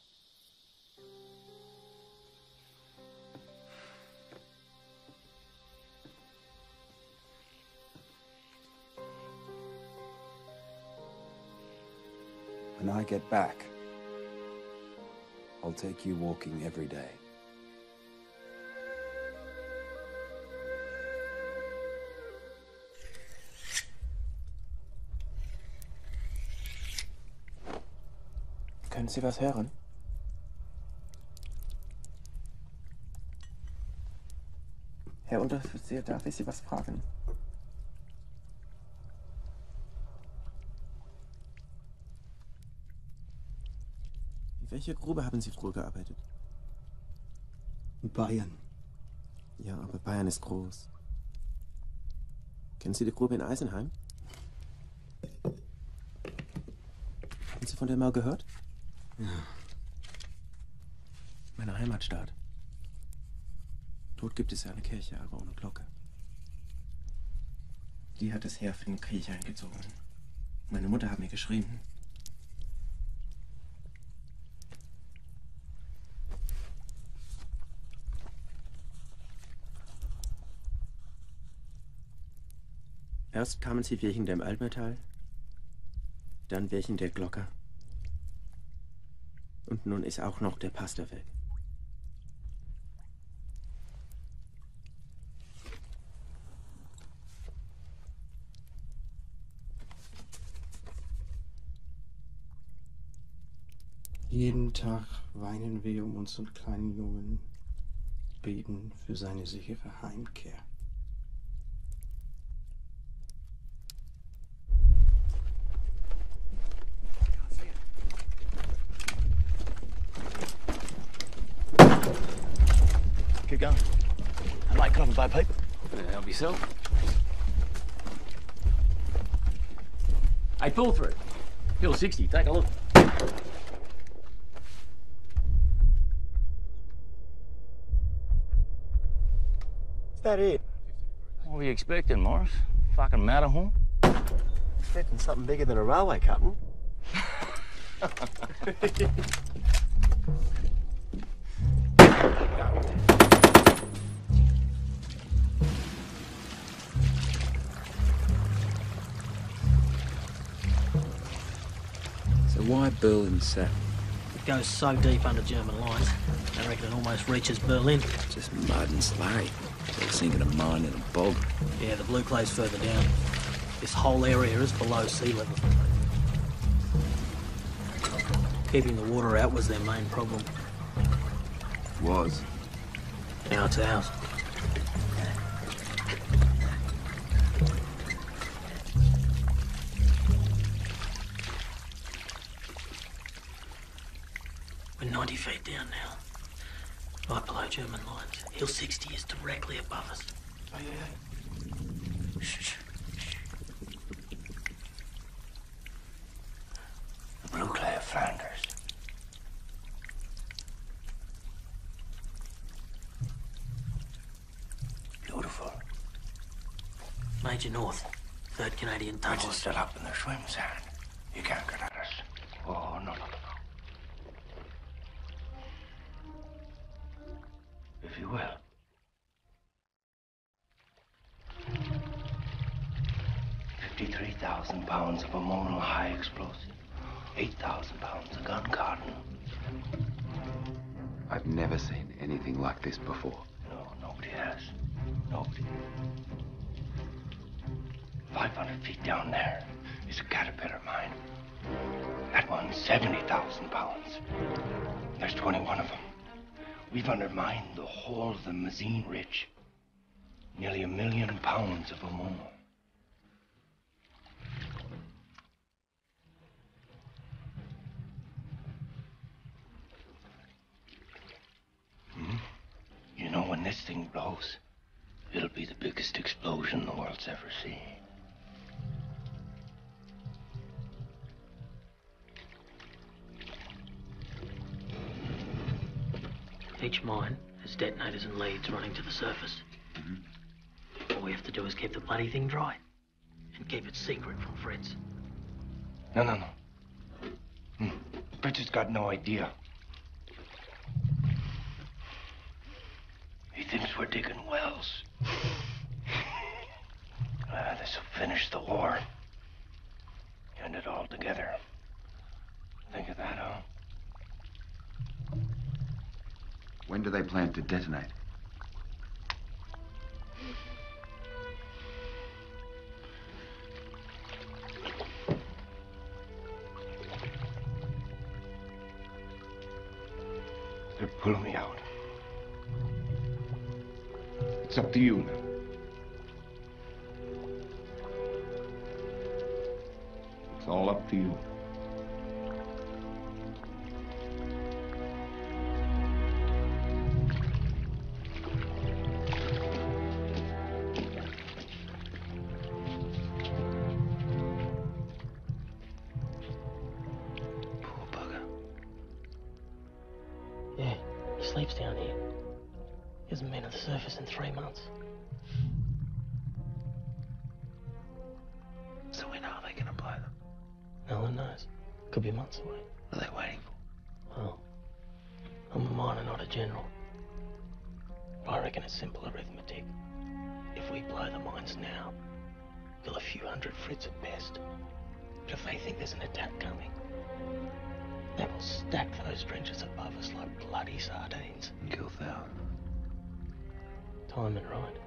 When I get back, I'll take you walking every day. Können Sie was hören? Herr Unteroffizier, darf ich Sie was fragen? In welcher Grube haben Sie früher gearbeitet? In Bayern. Ja, aber Bayern ist groß. Kennen Sie die Grube in Eisenheim? Haben Sie von der mal gehört? Ja. Meine Heimatstadt. Dort gibt es eine Kirche, aber ohne Glocke. Die hat das Heer für den Krieg eingezogen. Meine Mutter hat mir geschrieben. Erst kamen sie wegen dem Altmetall, dann wegen der Glocke. Und nun ist auch noch der Pastor weg. Jeden Tag weinen wir um unseren kleinen Jungen, beten für seine sichere Heimkehr. Keep going. I might cover by pipe. Help yourself. Hey, pull through. Hill 60, take a look. Is that it? What were you expecting, Morris? Fucking Matterhorn? Expecting something bigger than a railway, Captain. So why Berlin set? It goes so deep under German lines, I reckon it almost reaches Berlin. Just mud and slurry. Like sinking a mine in a bog. Yeah, the blue clay's further down. This whole area is below sea level. Keeping the water out was their main problem. Was. Now it's ours. We're 90 feet down now. Right below German lines. Hill 60 is directly above us. Oh, yeah. Shh. The blue clay of Flanders. Beautiful. Major North, 3rd Canadian Tunnel. Bridge is still up in the swim sand. You can't get at us. Oh, no. If you will. £53,000 of ammonia high explosive. 8,000 pounds of gun cotton. I've never seen anything like this before. No, nobody has. Nobody. 500 feet down there is a Caterpillar mine. That one's 70,000 pounds. There's 21 of them. We've undermined the whole of the Mazine Ridge. Nearly £1 million of ammonia. You know, when this thing blows, it'll be the biggest explosion the world's ever seen. Each mine has detonators and leads running to the surface. All we have to do is keep the bloody thing dry. And keep it secret from Fritz. No. Fritz has got no idea. He thinks we're digging wells. This will finish the war. End it all together. Think of that, huh? When do they plan to detonate? They're pulling me out. It's up to you now. It's all up to you. Yeah, he sleeps down here. hasn't been at the surface in 3 months. So when are they going to blow them? No one knows. Could be months away. What are they waiting for? Well, I'm a miner, not a general. I reckon it's simple arithmetic. If we blow the mines now, kill a few hundred Fritz at best. But if they think there's an attack coming, they will stack those trenches above us like bloody sardines. Kill thousands. Time and right.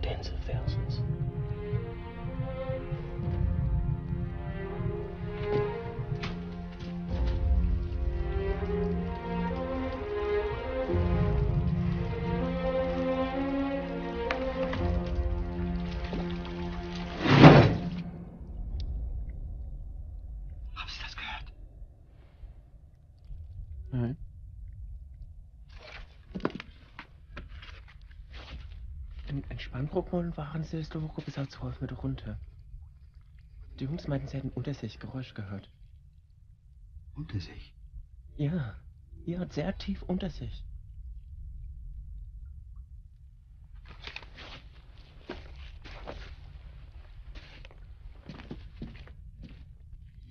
Tens of thousands. Nej. In Spannbruchmollen waren sie letzte Woche bis auf 12 Meter runter. Die Jungs meinten, sie hätten unter sich Geräusch gehört. Unter sich? Ja, sehr tief unter sich.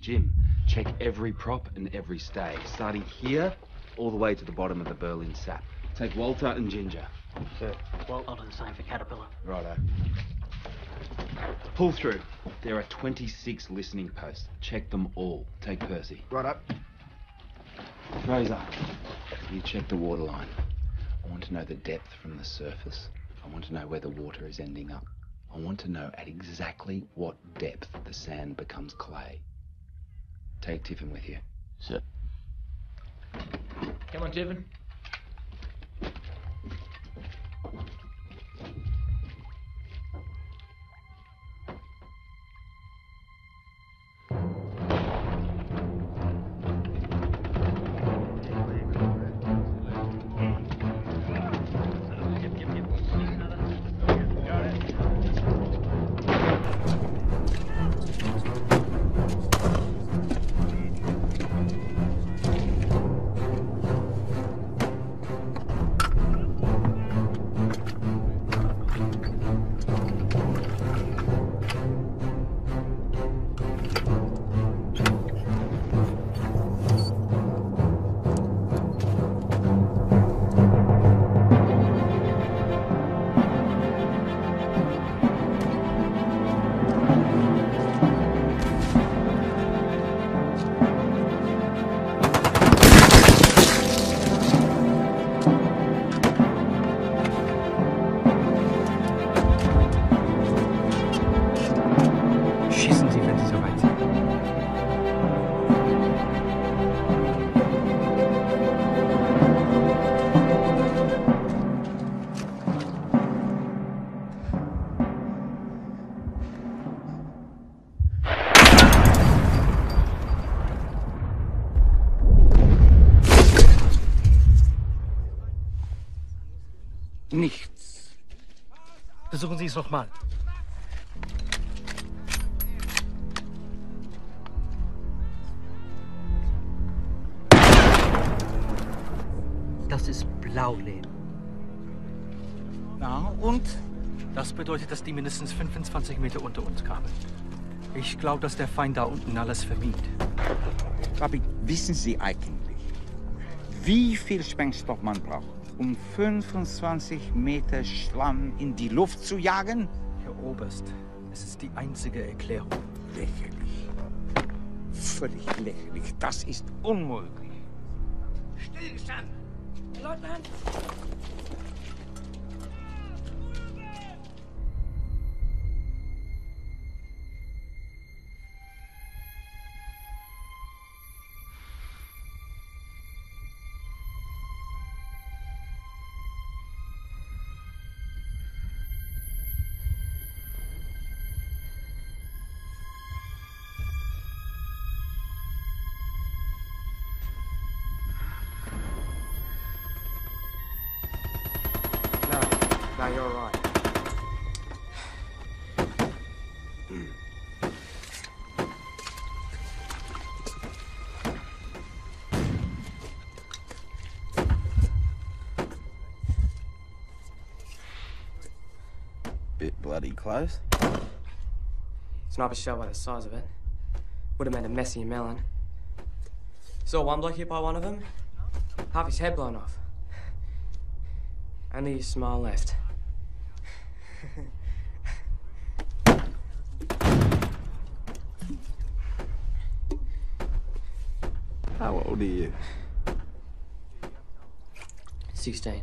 Jim, check every prop and every stay, starting here all the way to the bottom of the Berlin sap. Take Walter and Ginger. Sir, well, I'll do the same for Caterpillar. Righto. Pull through. There are 26 listening posts. Check them all. Take Percy. Right up. Fraser, you check the waterline. I want to know the depth from the surface. I want to know where the water is ending up. I want to know at exactly what depth the sand becomes clay. Take Tiffin with you. Sir. Come on, Tiffin. Nichts. Versuchen Sie es nochmal. Das ist Blauleben. Na, und? Das bedeutet, dass die mindestens 25 Meter unter uns kamen. Ich glaube, dass der Feind da unten alles vermied. Rabbi, wissen Sie eigentlich, wie viel Sprengstoff man braucht, um 25 Meter Schlamm in die Luft zu jagen? Herr Oberst, es ist die einzige Erklärung. Lächerlich. Völlig lächerlich. Das ist unmöglich. Stillstand! Leutnant! No, you're right. Bit bloody close. Sniper shell by the size of it. Would have made a messy melon. Saw one bloke hit by one of them. Half his head blown off. Only his smile left. How old are you? 16.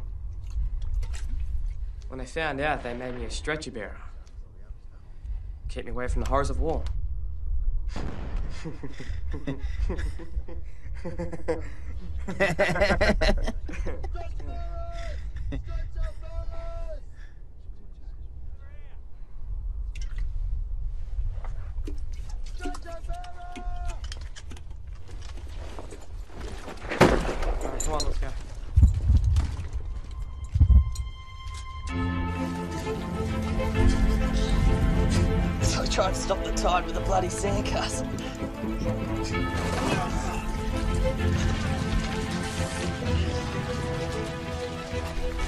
When they found out, they made me a stretcher bearer. Keep me away from the horrors of war. Alright, come on, let's go. So I tried to stop the tide with a bloody sandcastle.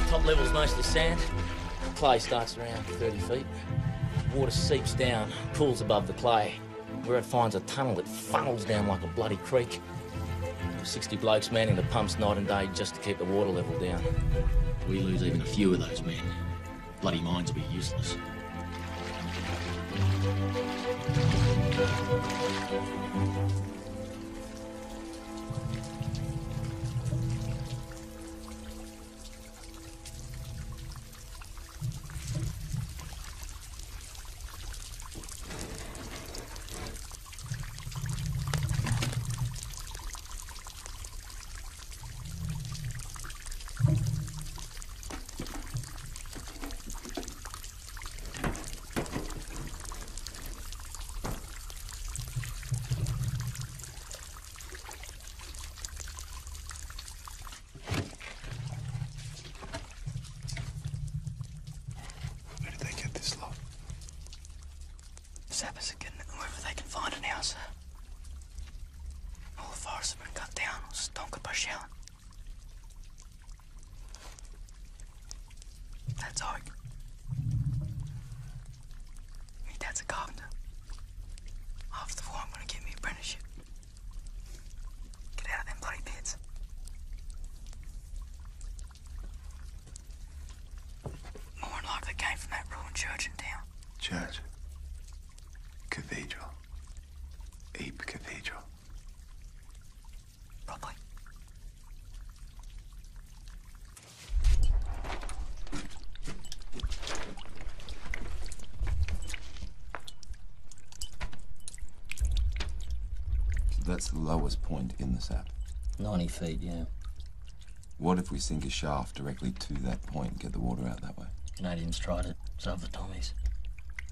Top level's mostly sand. Clay starts around 30 feet. Water seeps down, pools above the clay. Where it finds a tunnel, it funnels down like a bloody creek. There are 60 blokes manning the pumps night and day just to keep the water level down. We lose even a few of those men. Bloody mines will be useless. Sappers are getting it wherever they can find it now, sir. All the forests have been cut down or stonkered by shelling. That's oak. My dad's a carpenter. After the war, I'm gonna get me an apprenticeship. Get out of them bloody pits. More than likely came from that ruined church in town. Church. Cathedral. Ape Cathedral. Probably. So that's the lowest point in the sap. 90 feet, yeah. What if we sink a shaft directly to that point and get the water out that way? Canadians tried it. So have the Tommies.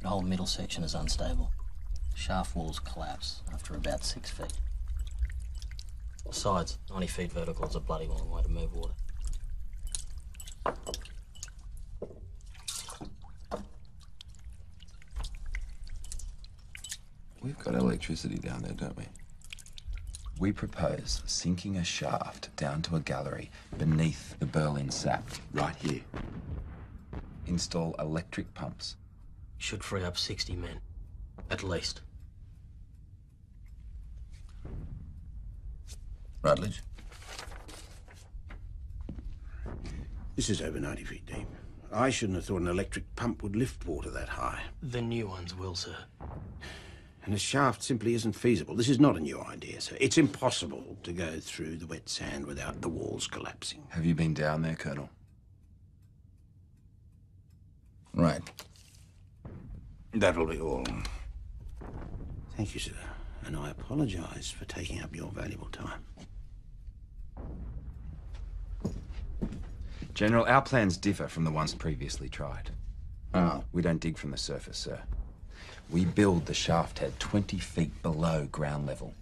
The whole middle section is unstable. Shaft walls collapse after about 6 feet. Besides, 90 feet vertical is a bloody long way to move water. We've got electricity down there, don't we? We propose sinking a shaft down to a gallery beneath the Berlin sap, right here. Install electric pumps. Should free up 60 men, at least. Rutledge? This is over 90 feet deep. I shouldn't have thought an electric pump would lift water that high. The new ones will, sir. And a shaft simply isn't feasible. This is not a new idea, sir. It's impossible to go through the wet sand without the walls collapsing. Have you been down there, Colonel? Right. That'll be all. Thank you, sir. And I apologize for taking up your valuable time. General, our plans differ from the ones previously tried. We don't dig from the surface, sir. We build the shaft head 20 feet below ground level.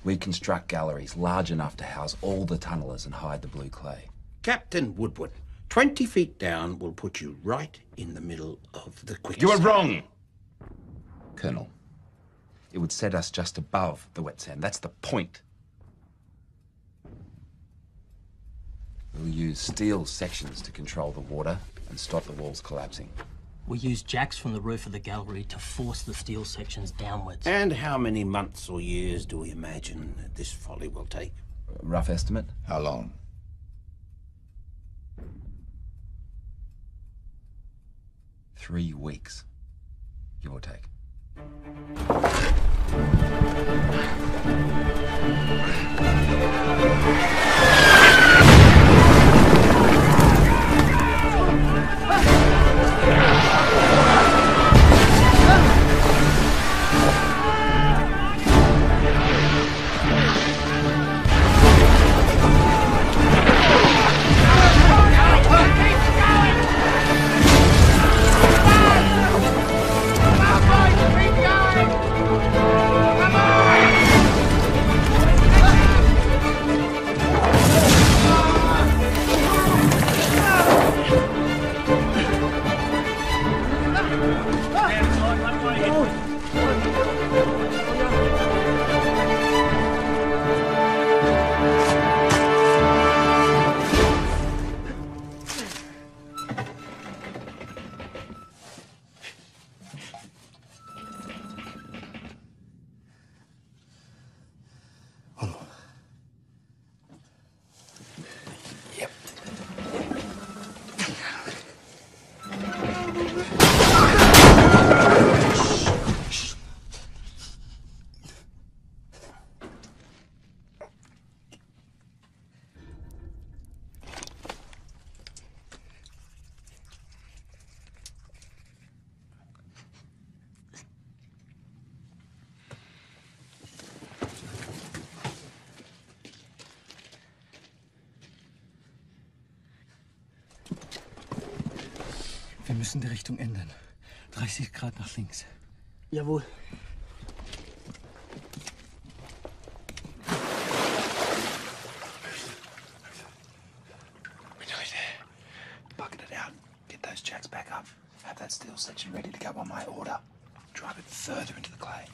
We construct galleries large enough to house all the tunnelers and hide the blue clay. Captain Woodward, 20 feet down will put you right in the middle of the quicksand. You are wrong! Colonel, it would set us just above the wet sand. That's the point. We'll use steel sections to control the water and stop the walls collapsing. We use jacks from the roof of the gallery to force the steel sections downwards. And how many months or years do we imagine this folly will take? Rough estimate? How long? Three weeks, give or take. Wir müssen die Richtung ändern. 30 Grad nach links. Jawohl. We're nearly there. Bucket it out. Get those jacks back up. Have that steel section ready to go on my order. Drive it further into the clay.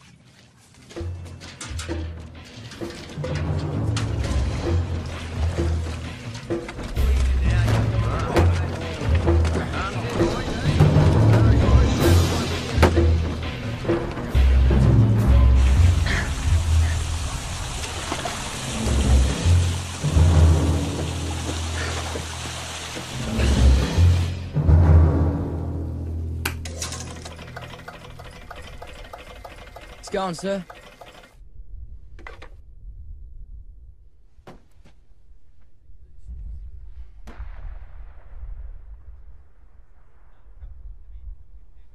Go on, sir.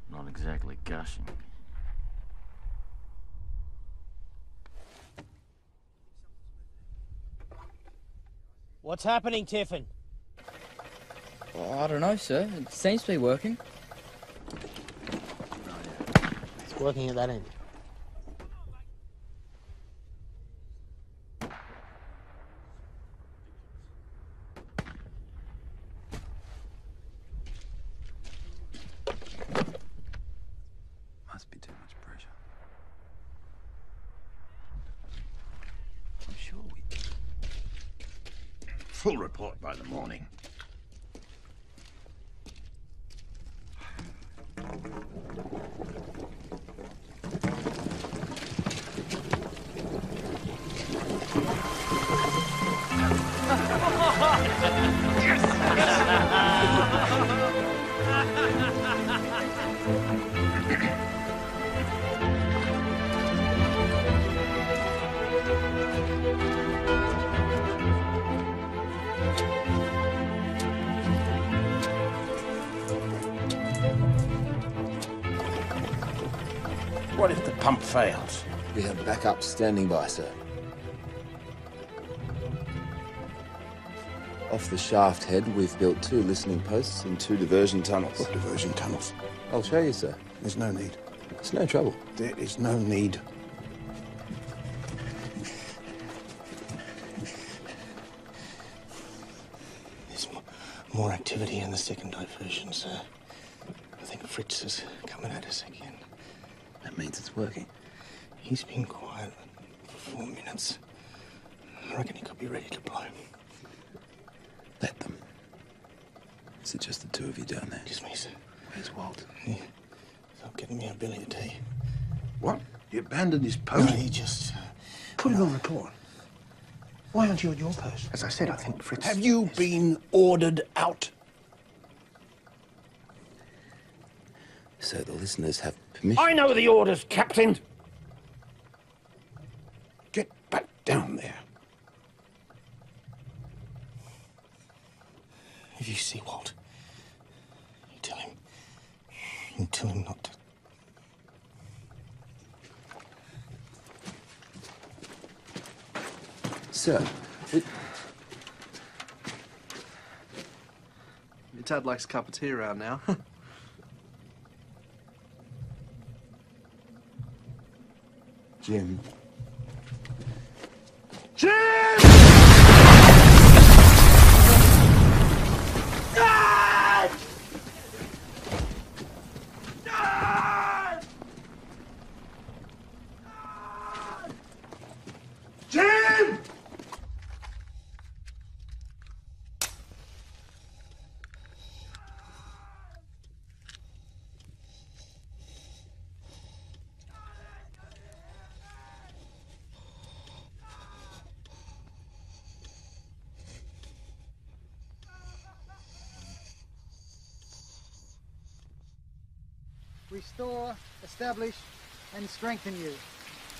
Not exactly gushing. What's happening, Tiffin? Well, I don't know, sir. It seems to be working. It's working at that end. Must be too much pressure. I'm sure we... Full report by the morning. What if the pump fails? We have backup standing by, sir. Off the shaft head, we've built 2 listening posts and 2 diversion tunnels. What diversion tunnels? I'll show you, sir. There's no need. It's no trouble. There is no need. There's more activity in the second diversion, sir. I think Fritz is coming at us again. That means it's working. He's been quiet for 4 minutes. I reckon he could be ready to blow. Let them. Is it just the 2 of you down there? Just me, sir. Where's Walt? He's not getting me a billion tea. What? You abandoned his post? No, he just... Put it on record. Why aren't you at your post? As I said, I think Fritz... Have you been ordered out? So the listeners have permission? I know the orders, Captain! Get back down there. If you see Walt, you tell him. You tell him not to. Sir, Your dad likes a cup of tea around now. Jim. Jim! Dad! Jim! Restore, establish, and strengthen you,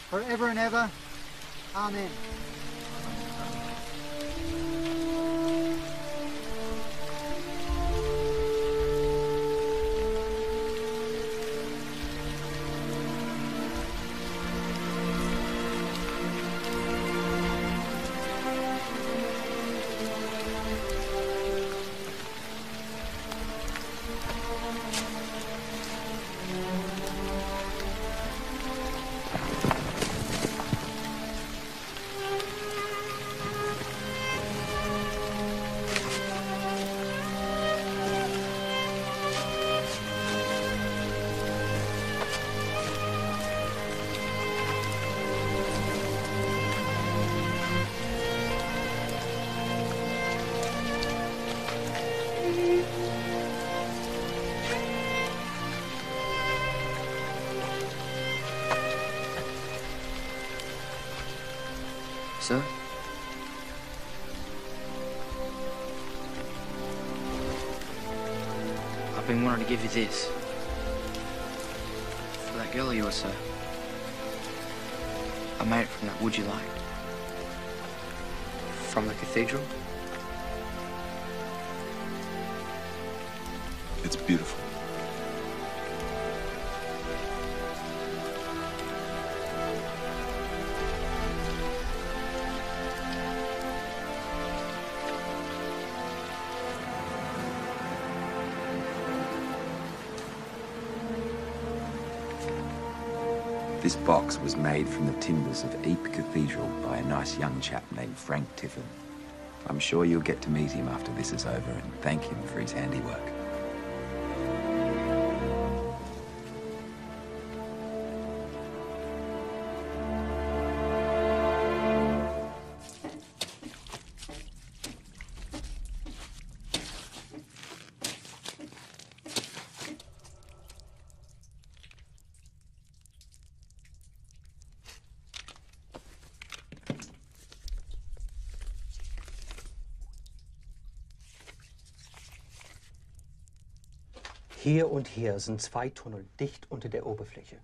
forever and ever. Amen. Sir? I've been wanting to give you this. For that girl of yours, sir. I made it from that wood you liked. From the cathedral. It's beautiful. This box was made from the timbers of Ypres Cathedral by a nice young chap named Frank Tiffin. I'm sure you'll get to meet him after this is over and thank him for his handiwork. Hier und hier sind 2 Tunnel dicht unter der Oberfläche.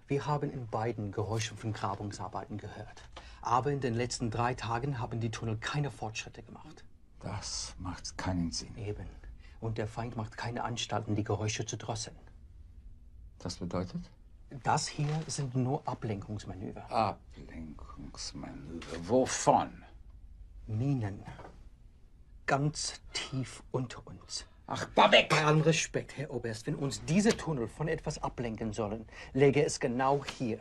Wir haben in beiden Geräusche von Grabungsarbeiten gehört. Aber in den letzten 3 Tagen haben die Tunnel keine Fortschritte gemacht. Das macht keinen Sinn. Eben. Und der Feind macht keine Anstalten, die Geräusche zu drosseln. Das bedeutet? Das hier sind nur Ablenkungsmanöver. Ablenkungsmanöver. Wovon? Minen. Ganz tief unter uns. Ach, Babek! Bei allem Respekt, Herr Oberst, wenn uns diese Tunnel von etwas ablenken sollen, läge es genau hier.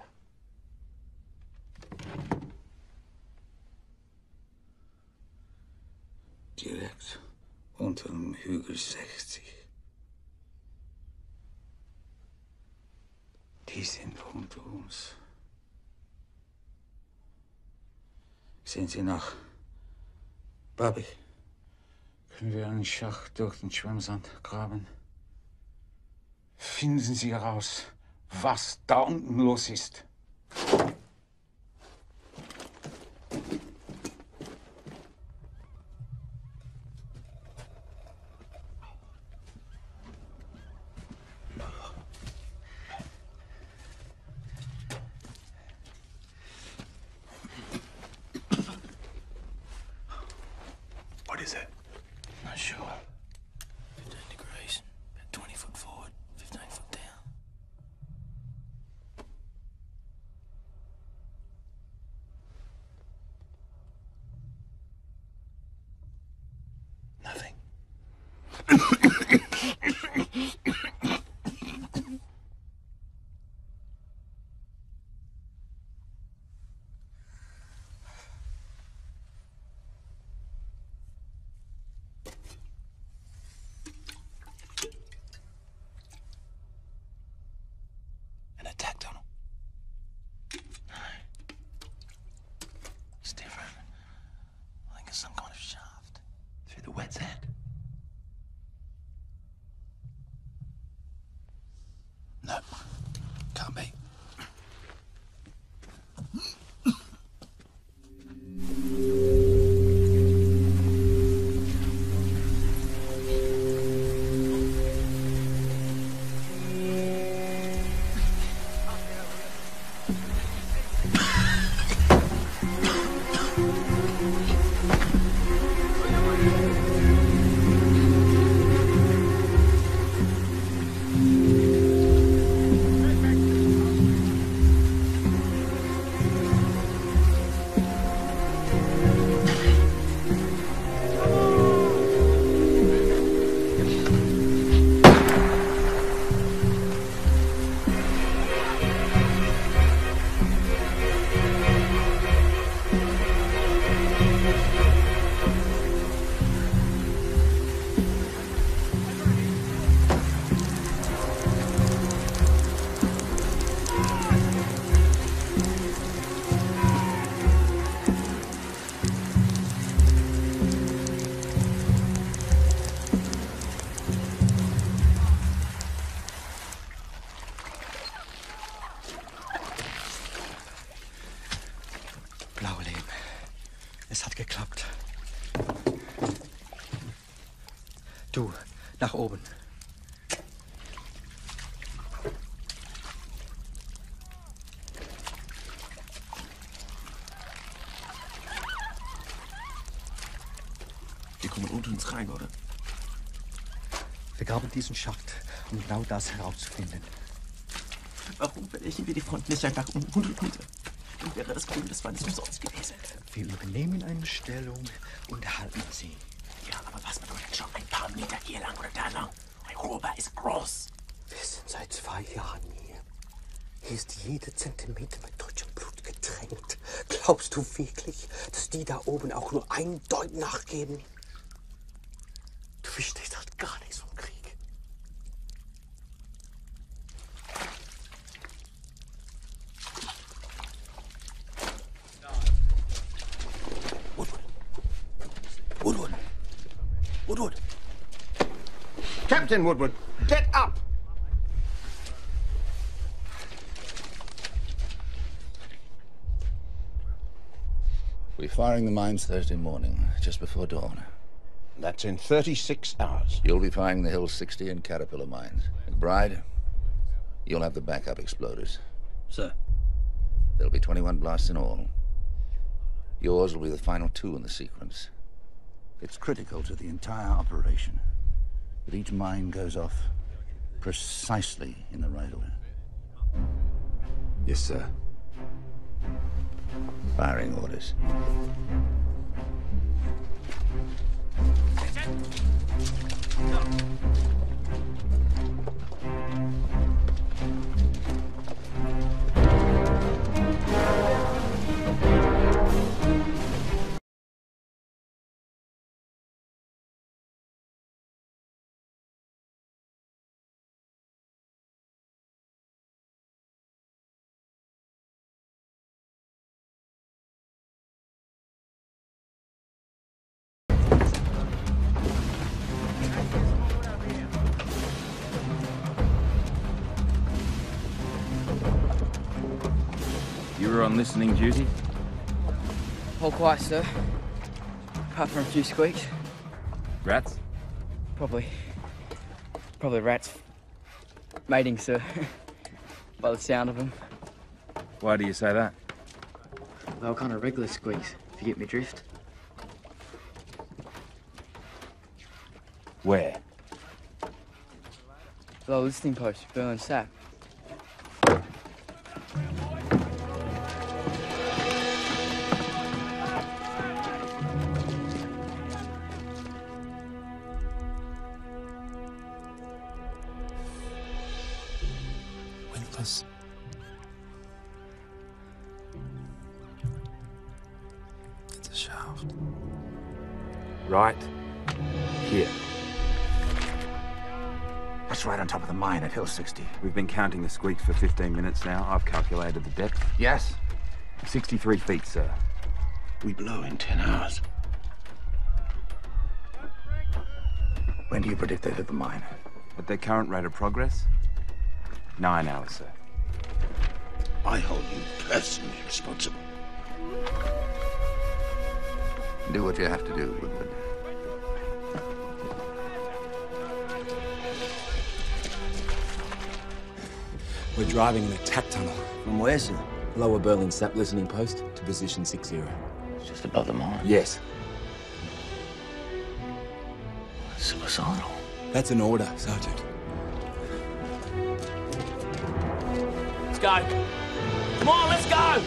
Direkt unter dem Hügel 60. Die sind unter uns. Sehen Sie nach. Babek. Können wir einen Schacht durch den Schwemmsand graben? Finden Sie heraus, was da unten los ist. What is it? Not sure. 15 degrees. About 20 foot forward, 15 foot down. Nothing. An attack tunnel. No. It's different. I think it's some kind of shaft. Through the wet sand. No. Can't be. Blaue Leben. Es hat geklappt. Du, nach oben. Wir kommen unter uns rein, oder? Wir graben diesen Schacht, um genau das herauszufinden. Warum verlegen wir die Front nicht einfach um 100 Meter? Dann wäre das Grün des Feindes umsonst gewesen. Wir übernehmen eine Stellung und erhalten sie. Ja, aber was bedeutet schon ein paar Meter hier lang oder da lang? Europa ist groß. Wir sind seit 2 Jahren hier. Hier ist jeder Zentimeter mit deutschem Blut getränkt. Glaubst du wirklich, dass die da oben auch nur einen Deut nachgeben? Du verstehst halt gar nichts vom Krieg. Woodward! Woodward! Captain Woodward, get up! We're firing the mines Thursday morning, just before dawn. That's in 36 hours. You'll be firing the Hill 60 and Caterpillar mines. McBride, you'll have the backup exploders. Sir. There'll be 21 blasts in all. Yours will be the final 2 in the sequence. It's critical to the entire operation that each mine goes off precisely in the right order. Yes, sir. Firing orders. on listening duty? All quiet, sir. Apart from a few squeaks. Rats? Probably rats. Mating, sir. By the sound of them. Why do you say that? They were kind of regular squeaks, if you get me drift. Where? The listening post, Berlin Sap. Windlass. It's a shaft. Right here. That's right on top of the mine at Hill 60. We've been counting the squeaks for 15 minutes now. I've calculated the depth. Yes? 63 feet, sir. We blow in 10 hours. When do you predict they hit the mine? At their current rate of progress? 9 hours, sir. I hold you personally responsible. Do what you have to do, Woodward. We're driving an attack tunnel. From where, sir? Lower Berlin Sap listening post to position 60. It's just above the mine. Yes. Suicidal. That's an order, Sergeant. Let's go. Come on, let's go!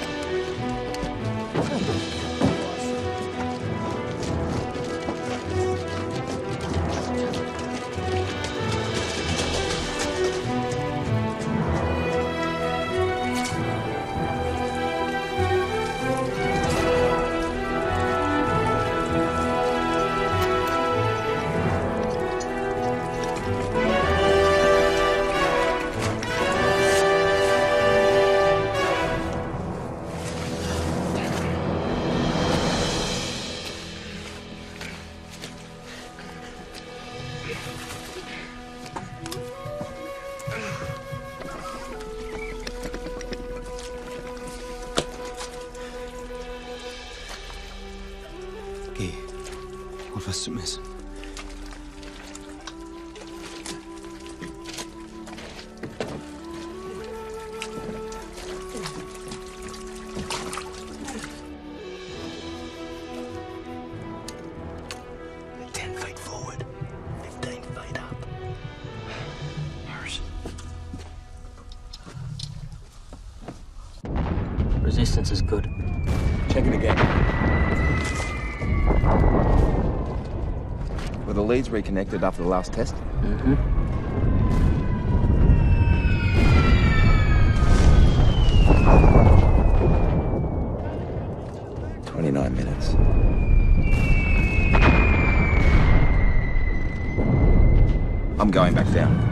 Geh. Hol was zum Essen. Resistance is good. Check it again. Were the leads reconnected after the last test? Mm-hmm. 29 minutes. I'm going back down.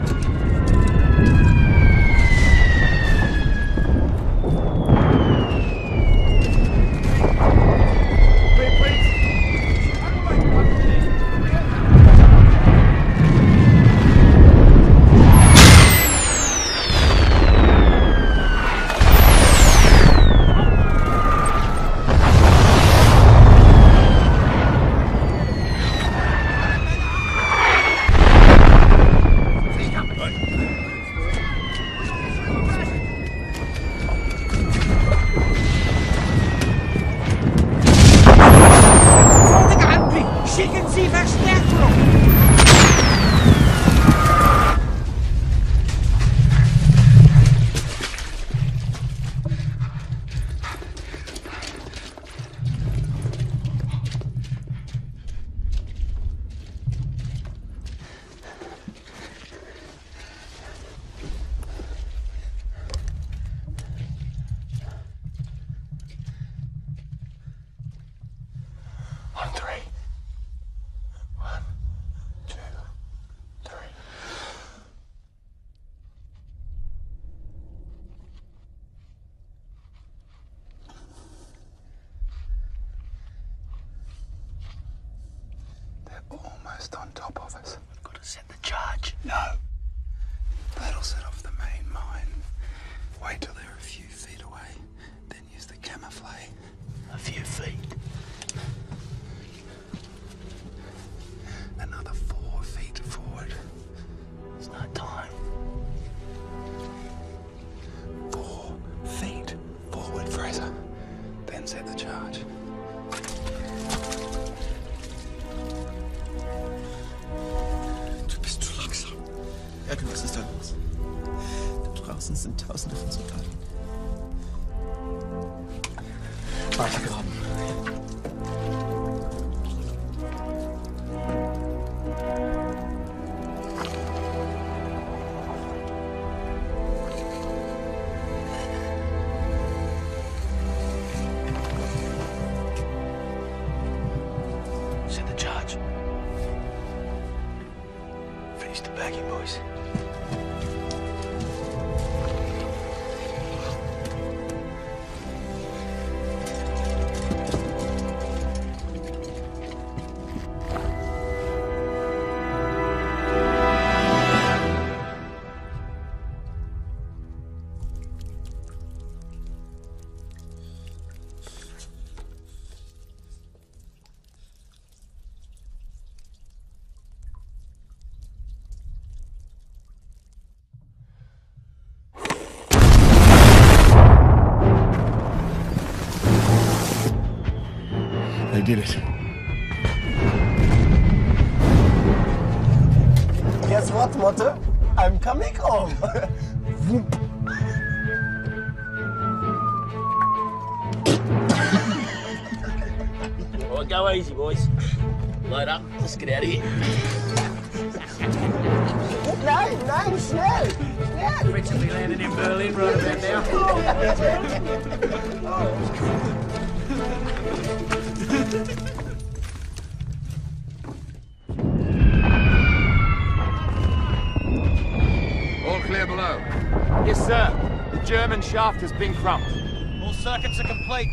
Almost on top of us. We've got to set the charge. No. That'll set off the main mine. Wait till they're a few feet away, then use the cannon. Stärke, was ist da los? Da draußen sind Tausende von Soldaten. Weitergraben. Send the charge. Finish the bagging, boys. They did it. Guess what, Motte? I'm coming home. Whoop. All right, go easy, boys. Load up. Let's get out of here. Nein, schnell! Schnell! Fritz will be landing in Berlin right about All clear below. Yes, sir. The German shaft has been crumped. All circuits are complete.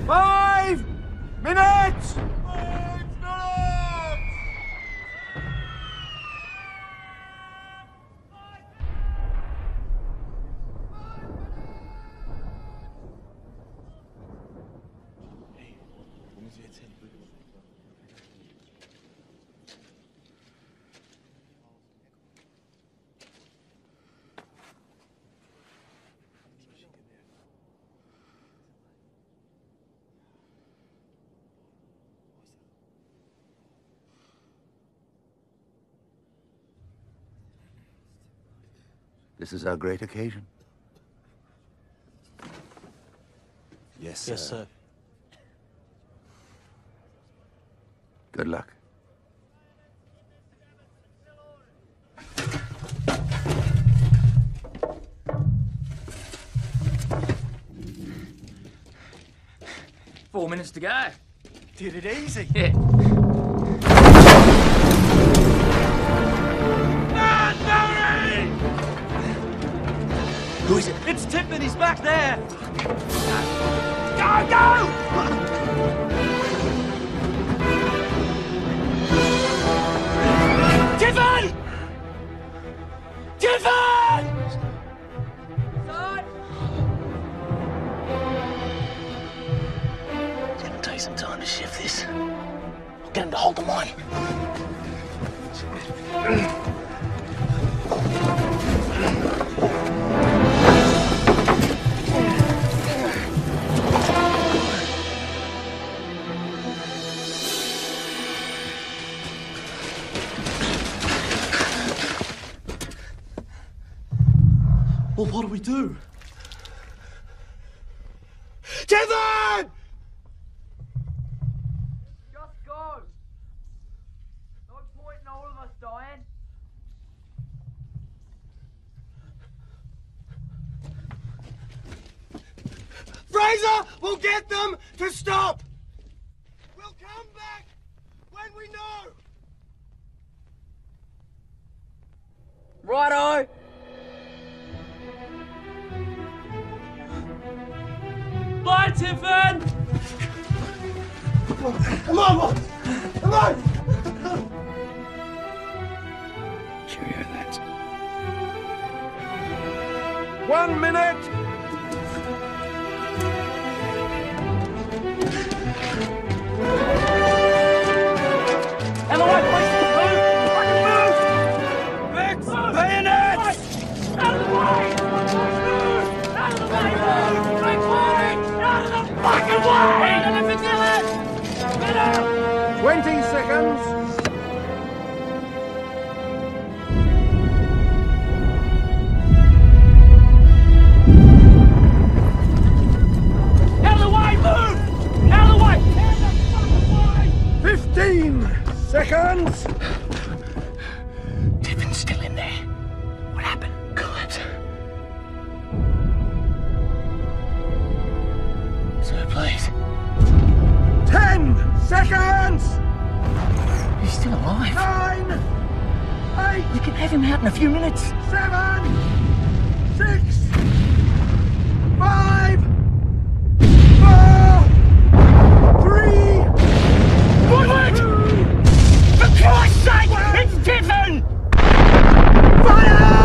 Five minutes! This is our great occasion. Yes, sir. Yes, sir. Good luck. Four minutes to go. Did it easy. Yeah. Who is it? It's Tiffin, he's back there! Go, go! Tiffin! Tiffin! It's gonna take some time to shift this. I'll get him to hold the line. Well, what do we do? Tiffin! Just go. No point in all of us dying. Fraser will get them to stop! We'll come back when we know! Righto. Bye, Tiffin! Come on, boys! Come on! Cheerio, lads. 1 minute! Out of the way, boys! Move! Fucking move! Rex! Bayonets! Out of the way! Move! Out of the way! Move! Break forward! still alive. 9, 8. We can have him out in a few minutes. 7, 6, 5, 4, 3. Woodward! For Christ's sake, it's Tiffin! Fire!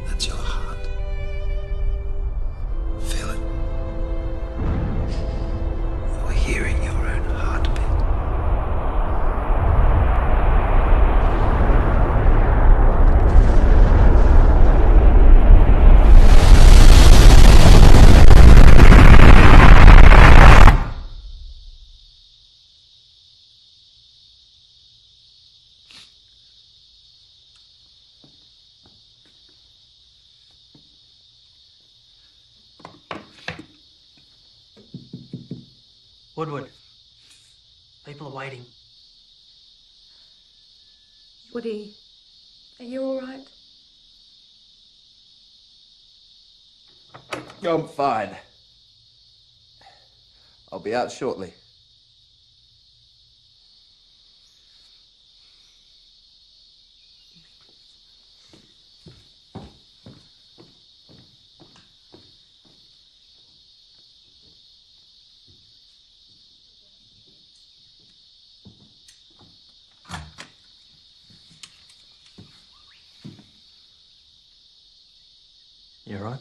That's your heart. Feel it. You're hearing your own heartbeat. Woodward. People are waiting. Woody, are you all right? I'm fine. I'll be out shortly. You all right?